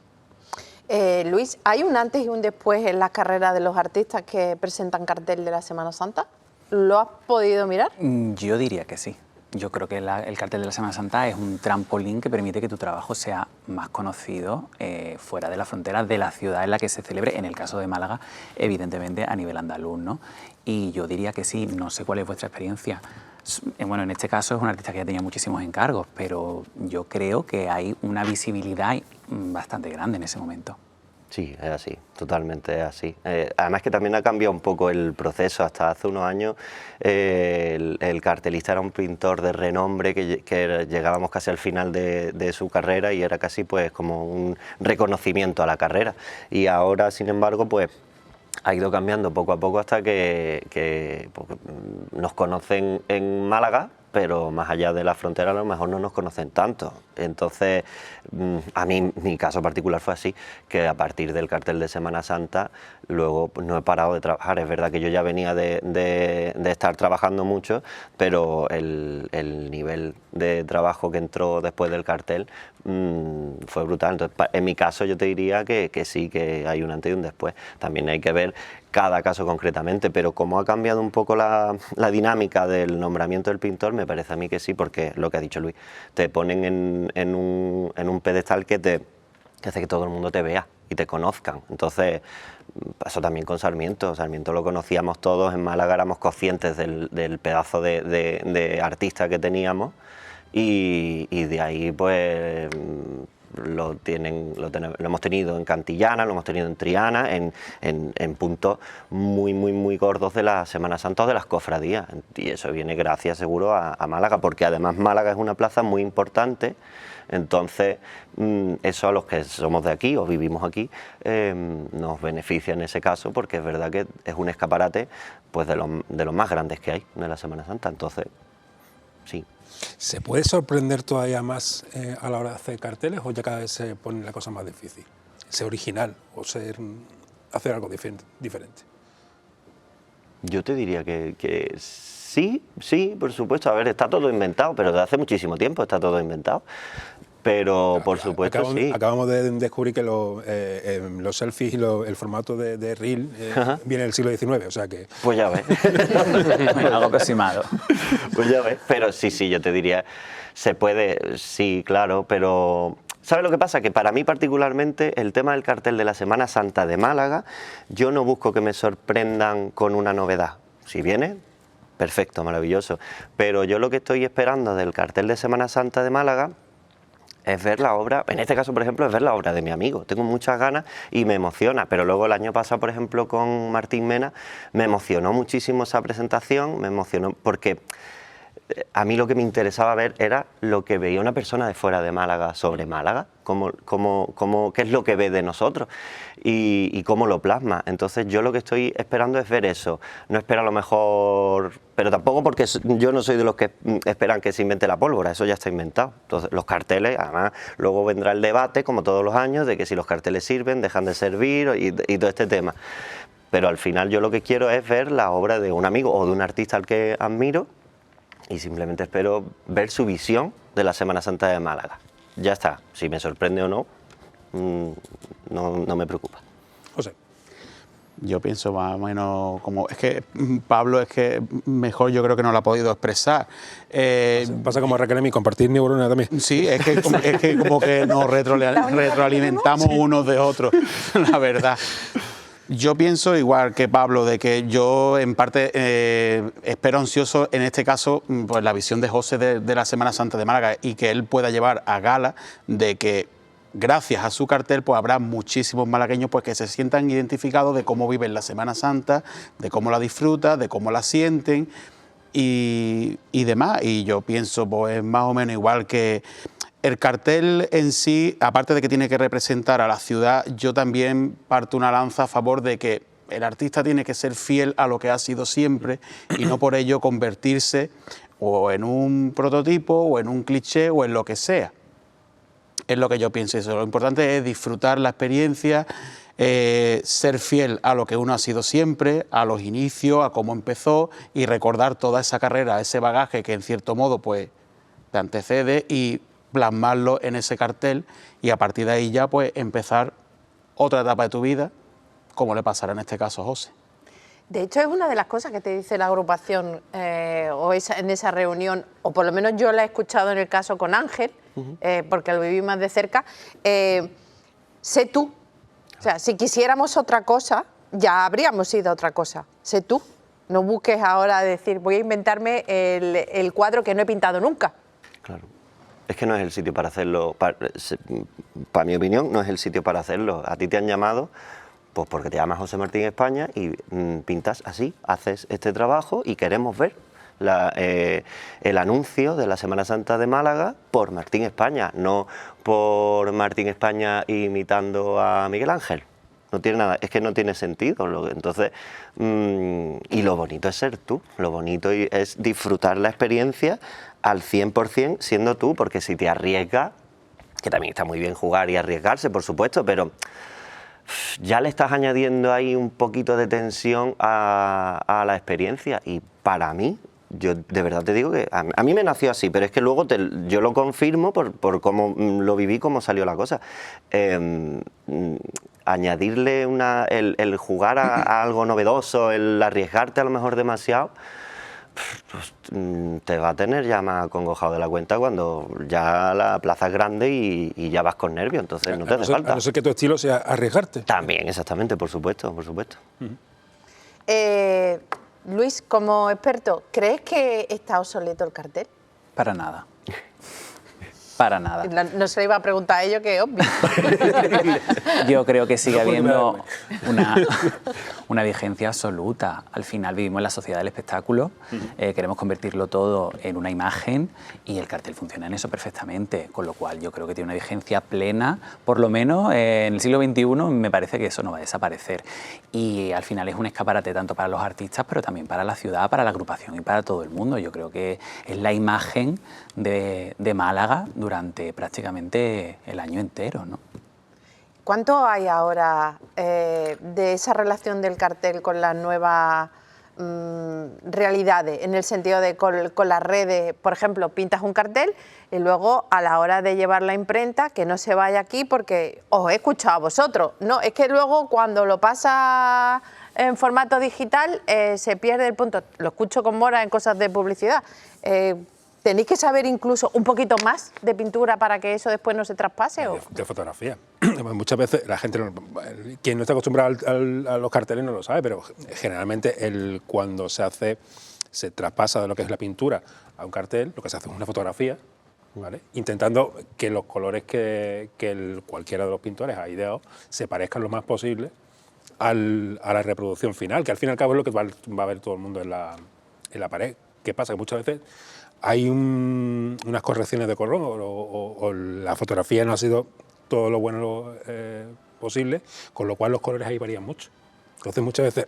Speaker 2: Luis, ¿hay un antes y un después en la carrera de los artistas que presentan cartel de la Semana Santa? ¿Lo has podido mirar?
Speaker 5: Yo diría que sí. Yo creo que el cartel de la Semana Santa es un trampolín que permite que tu trabajo sea más conocido fuera de la frontera de la ciudad en la que se celebre, en el caso de Málaga, evidentemente a nivel andaluz, ¿no? Y yo diría que sí, no sé cuál es vuestra experiencia. Bueno, en este caso es un artista que ya tenía muchísimos encargos, pero yo creo que hay una visibilidad bastante grande en ese momento.
Speaker 6: Sí, es así, totalmente es así. Además que también ha cambiado un poco el proceso. Hasta hace unos años el cartelista era un pintor de renombre que llegábamos casi al final de su carrera y era casi pues como un reconocimiento a la carrera. Y ahora, sin embargo, pues ha ido cambiando poco a poco hasta que nos conocen en Málaga, pero más allá de la frontera a lo mejor no nos conocen tanto. Entonces, a mí, mi caso particular fue así, que a partir del cartel de Semana Santa, luego pues, no he parado de trabajar. Es verdad que yo ya venía de estar trabajando mucho, pero el nivel de trabajo que entró después del cartel fue brutal. Entonces, en mi caso yo te diría que sí, que hay un antes y un después. También hay que ver cada caso concretamente, pero como ha cambiado un poco la dinámica del nombramiento del pintor, me parece a mí que sí, porque lo que ha dicho Luis, te ponen en un pedestal que hace que todo el mundo te vea y te conozcan. Entonces, pasó también con Sarmiento. Sarmiento lo conocíamos todos, en Málaga éramos conscientes del pedazo de artista que teníamos y de ahí pues lo hemos tenido en Cantillana, lo hemos tenido en Triana, en puntos muy gordos de la Semana Santa o de las cofradías, y eso viene gracias seguro a Málaga, porque además Málaga es una plaza muy importante. Entonces eso a los que somos de aquí o vivimos aquí nos beneficia en ese caso, porque es verdad que es un escaparate pues de los más grandes que hay de la Semana Santa. Entonces sí.
Speaker 3: ¿Se puede sorprender todavía más a la hora de hacer carteles o ya cada vez se pone la cosa más difícil? ¿Ser original o hacer algo diferente?
Speaker 6: Yo te diría que sí, por supuesto. A ver, está todo inventado, pero desde hace muchísimo tiempo está todo inventado. Pero por supuesto sí.
Speaker 3: Acabamos de descubrir que los selfies y el formato de reel viene del siglo XIX, o sea que...
Speaker 6: Pues ya ves.
Speaker 5: Algo aproximado.
Speaker 6: Pues ya ves. Pero sí, yo te diría, se puede, sí, claro, pero... ¿Sabes lo que pasa? Que para mí particularmente el tema del cartel de la Semana Santa de Málaga, yo no busco que me sorprendan con una novedad. Si viene, perfecto, maravilloso. Pero yo lo que estoy esperando del cartel de Semana Santa de Málaga es ver la obra, en este caso por ejemplo es ver la obra de mi amigo. Tengo muchas ganas y me emociona, pero luego el año pasado por ejemplo con Martín Mena me emocionó muchísimo esa presentación, me emocionó porque a mí lo que me interesaba ver era lo que veía una persona de fuera de Málaga sobre Málaga, qué es lo que ve de nosotros y cómo lo plasma. Entonces yo lo que estoy esperando es ver eso. No espero a lo mejor, pero tampoco porque yo no soy de los que esperan que se invente la pólvora, eso ya está inventado. Entonces los carteles, además luego vendrá el debate, como todos los años, de que si los carteles sirven, dejan de servir y todo este tema. Pero al final yo lo que quiero es ver la obra de un amigo o de un artista al que admiro, y simplemente espero ver su visión de la Semana Santa de Málaga. Ya está, si me sorprende o no, no me preocupa.
Speaker 3: José.
Speaker 7: Yo pienso más o menos como... Es que Pablo es que mejor yo creo que no lo ha podido expresar.
Speaker 3: Pasa como Raquel y compartir neuronas también.
Speaker 7: Sí, es que como que nos retroalimentamos unos de otros, la verdad. Yo pienso igual que Pablo, de que yo en parte espero ansioso en este caso pues la visión de José de la Semana Santa de Málaga y que él pueda llevar a gala de que gracias a su cartel pues habrá muchísimos malagueños pues que se sientan identificados de cómo viven la Semana Santa, de cómo la disfrutan, de cómo la sienten y demás. Y yo pienso, pues más o menos igual que el cartel en sí, aparte de que tiene que representar a la ciudad, yo también parto una lanza a favor de que el artista tiene que ser fiel a lo que ha sido siempre y no por ello convertirse o en un prototipo o en un cliché o en lo que sea. Es lo que yo pienso. Eso. Lo importante es disfrutar la experiencia, ser fiel a lo que uno ha sido siempre, a los inicios, a cómo empezó y recordar toda esa carrera, ese bagaje que en cierto modo pues te antecede y plasmarlo en ese cartel y a partir de ahí ya pues empezar otra etapa de tu vida, como le pasará en este caso a José.
Speaker 2: De hecho, es una de las cosas que te dice la agrupación en esa reunión, o por lo menos yo la he escuchado en el caso con Ángel, porque lo viví más de cerca. Sé tú. O sea, si quisiéramos otra cosa, ya habríamos sido otra cosa. Sé tú. No busques ahora decir, voy a inventarme el cuadro que no he pintado nunca.
Speaker 6: Claro. Es que no es el sitio para hacerlo, para mi opinión, no es el sitio para hacerlo. A ti te han llamado pues porque te llamas José Martín España y pintas así, haces este trabajo y queremos ver el anuncio de la Semana Santa de Málaga por Martín España, no por Martín España imitando a Miguel Ángel. No tiene nada, es que no tiene sentido. Entonces, y lo bonito es ser tú, lo bonito es disfrutar la experiencia al 100% siendo tú, porque si te arriesgas, que también está muy bien jugar y arriesgarse, por supuesto, pero ya le estás añadiendo ahí un poquito de tensión a la experiencia y para mí, yo de verdad te digo que a mí me nació así, pero es que luego yo lo confirmo por cómo lo viví, cómo salió la cosa. Añadirle el jugar a algo novedoso, el arriesgarte a lo mejor demasiado, pues, te va a tener ya más acongojado de la cuenta cuando ya la plaza es grande y ya vas con nervios, entonces no te hace falta.
Speaker 3: A no ser que tu estilo sea arriesgarte.
Speaker 6: También, exactamente, por supuesto, por supuesto.
Speaker 2: Luis, como experto, ¿crees que está obsoleto el cartel?
Speaker 5: Para nada. Para nada.
Speaker 2: No se le iba a preguntar a ellos, que es obvio.
Speaker 5: Yo creo que sigue habiendo una vigencia absoluta. Al final vivimos en la sociedad del espectáculo, queremos convertirlo todo en una imagen y el cartel funciona en eso perfectamente, con lo cual yo creo que tiene una vigencia plena, por lo menos en el siglo XXI me parece que eso no va a desaparecer. Y al final es un escaparate tanto para los artistas, pero también para la ciudad, para la agrupación y para todo el mundo. Yo creo que es la imagen de Málaga durante prácticamente el año entero, ¿no?
Speaker 2: ¿Cuánto hay ahora de esa relación del cartel con las nuevas realidades? En el sentido de con las redes, por ejemplo, pintas un cartel y luego a la hora de llevar la imprenta, que no se vaya aquí porque os he escuchado a vosotros. No, es que luego cuando lo pasa en formato digital se pierde el punto. Lo escucho con Mora en cosas de publicidad. ¿Tenéis que saber incluso un poquito más de pintura para que eso después no se traspase? ¿O?
Speaker 3: De fotografía. Muchas veces la gente, quien no está acostumbrado a los carteles no lo sabe, pero generalmente cuando se traspasa de lo que es la pintura a un cartel, lo que se hace es una fotografía, ¿vale? Intentando que los colores que cualquiera de los pintores ha ideado se parezcan lo más posible a la reproducción final, que al fin y al cabo es lo que va a ver todo el mundo en la pared. ¿Qué pasa? Que muchas veces hay unas correcciones de color o la fotografía no ha sido todo lo bueno posible, con lo cual los colores ahí varían mucho. Entonces muchas veces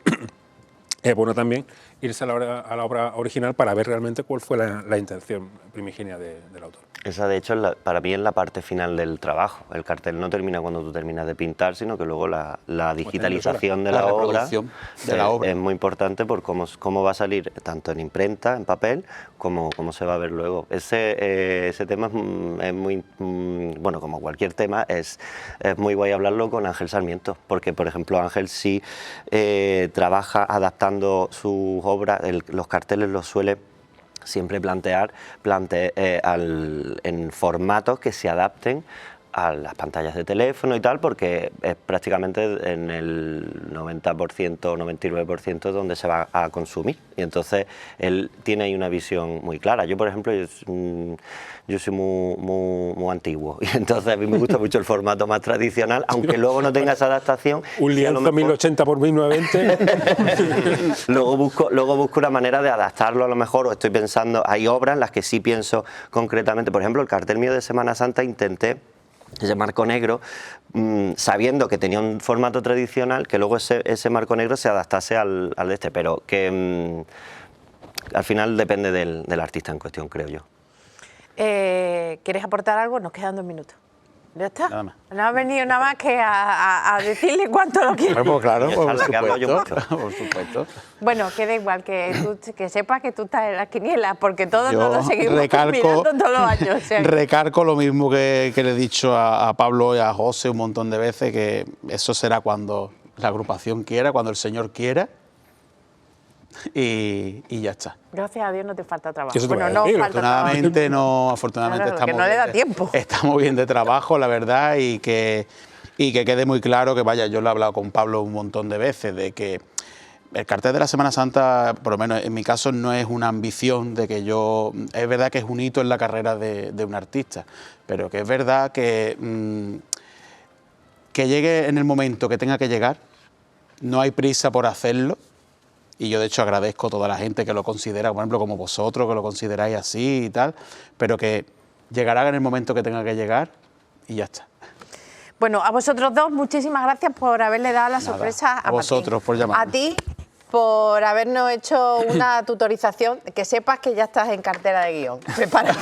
Speaker 3: es bueno también irse a la obra original para ver realmente cuál fue la intención primigenia del autor.
Speaker 6: Esa, de hecho, para mí es la parte final del trabajo. El cartel no termina cuando tú terminas de pintar, sino que luego la digitalización de la obra es muy importante por cómo va a salir, tanto en imprenta, en papel, como cómo se va a ver luego. Ese tema es muy, bueno, como cualquier tema, es muy guay hablarlo con Ángel Sarmiento, porque, por ejemplo, Ángel sí trabaja adaptando sus obras, los carteles los suele siempre plantear en formatos que se adapten a las pantallas de teléfono y tal, porque es prácticamente en el 90% o 99% donde se va a consumir. Y entonces él tiene ahí una visión muy clara. Yo, por ejemplo, yo soy muy antiguo y entonces a mí me gusta mucho el formato más tradicional, aunque luego no tenga esa adaptación.
Speaker 3: Un lienzo 1080 por 1920.
Speaker 6: luego busco una manera de adaptarlo a lo mejor, o estoy pensando, hay obras en las que sí pienso concretamente. Por ejemplo, el cartel mío de Semana Santa intenté ese marco negro, sabiendo que tenía un formato tradicional, que luego ese marco negro se adaptase al de este, pero que al final depende del artista en cuestión, creo yo.
Speaker 2: ¿Quieres aportar algo? Nos quedan 2 minutos. ¿Ya está?
Speaker 7: Nada más.
Speaker 2: No ha venido nada más que a decirle cuánto lo quieres.
Speaker 7: Pues claro,
Speaker 6: Esa es la que hablo yo mucho.
Speaker 7: por supuesto.
Speaker 2: Bueno, que da igual, que sepas que tú estás en las quinielas, porque todos
Speaker 7: Yo
Speaker 2: nos lo seguimos mirando todos los años. O sea,
Speaker 7: Recargo lo mismo que le he dicho a Pablo y a José un montón de veces, que eso será cuando la agrupación quiera, cuando el Señor quiera, y ya está.
Speaker 2: gracias a Dios no te falta trabajo.
Speaker 3: Eso te
Speaker 2: Bueno,
Speaker 3: iba a decir,
Speaker 2: no falta trabajo.
Speaker 7: Afortunadamente
Speaker 2: Claro, que
Speaker 7: estamos
Speaker 2: no le da
Speaker 7: bien
Speaker 2: tiempo.
Speaker 7: Estamos bien de trabajo, la verdad, y que quede muy claro que, vaya, yo lo he hablado con Pablo un montón de veces, de que el cartel de la Semana Santa, por lo menos en mi caso, no es una ambición de que yo... Es verdad que es un hito en la carrera de un artista, pero que es verdad que llegue en el momento que tenga que llegar, no hay prisa por hacerlo, y yo de hecho agradezco a toda la gente que lo considera, por ejemplo, como vosotros, que lo consideráis así y tal, pero que llegará en el momento que tenga que llegar y ya está.
Speaker 2: Bueno, a vosotros dos, muchísimas gracias por haberle dado la sorpresa a
Speaker 7: vosotros
Speaker 2: Martín.
Speaker 7: por llamarme.
Speaker 2: A ti, por habernos hecho una tutorización, que sepas que ya estás en cartera de guión. Prepárate.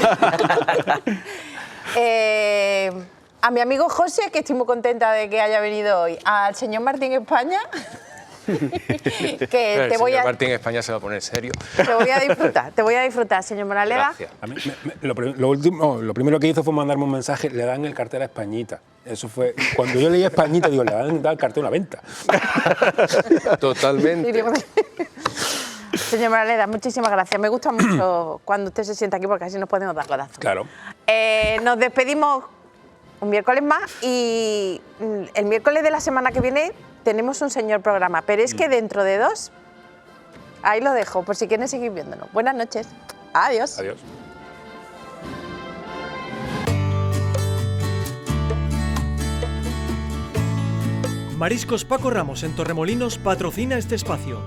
Speaker 2: A mi amigo José, que estoy muy contenta de que haya venido hoy. Al señor Martín España, que te voy a...
Speaker 4: Martín España se va a poner serio.
Speaker 2: Te voy a disfrutar, señor Moraleda.
Speaker 4: Gracias.
Speaker 3: A mí, lo primero que hizo fue mandarme un mensaje, le dan el cartel a Españita. Eso fue, cuando yo leí Españita, digo, le dan el cartel a la venta.
Speaker 4: Totalmente.
Speaker 2: Señor Moraleda, muchísimas gracias. Me gusta mucho cuando usted se sienta aquí porque así nos podemos dar codazos.
Speaker 3: Claro.
Speaker 2: Nos despedimos un miércoles más y el miércoles de la semana que viene tenemos un señor programa, pero es que dentro de 2, ahí lo dejo, por si quieren seguir viéndonos. Buenas noches. Adiós.
Speaker 3: Adiós.
Speaker 1: Mariscos Paco Ramos en Torremolinos patrocina este espacio.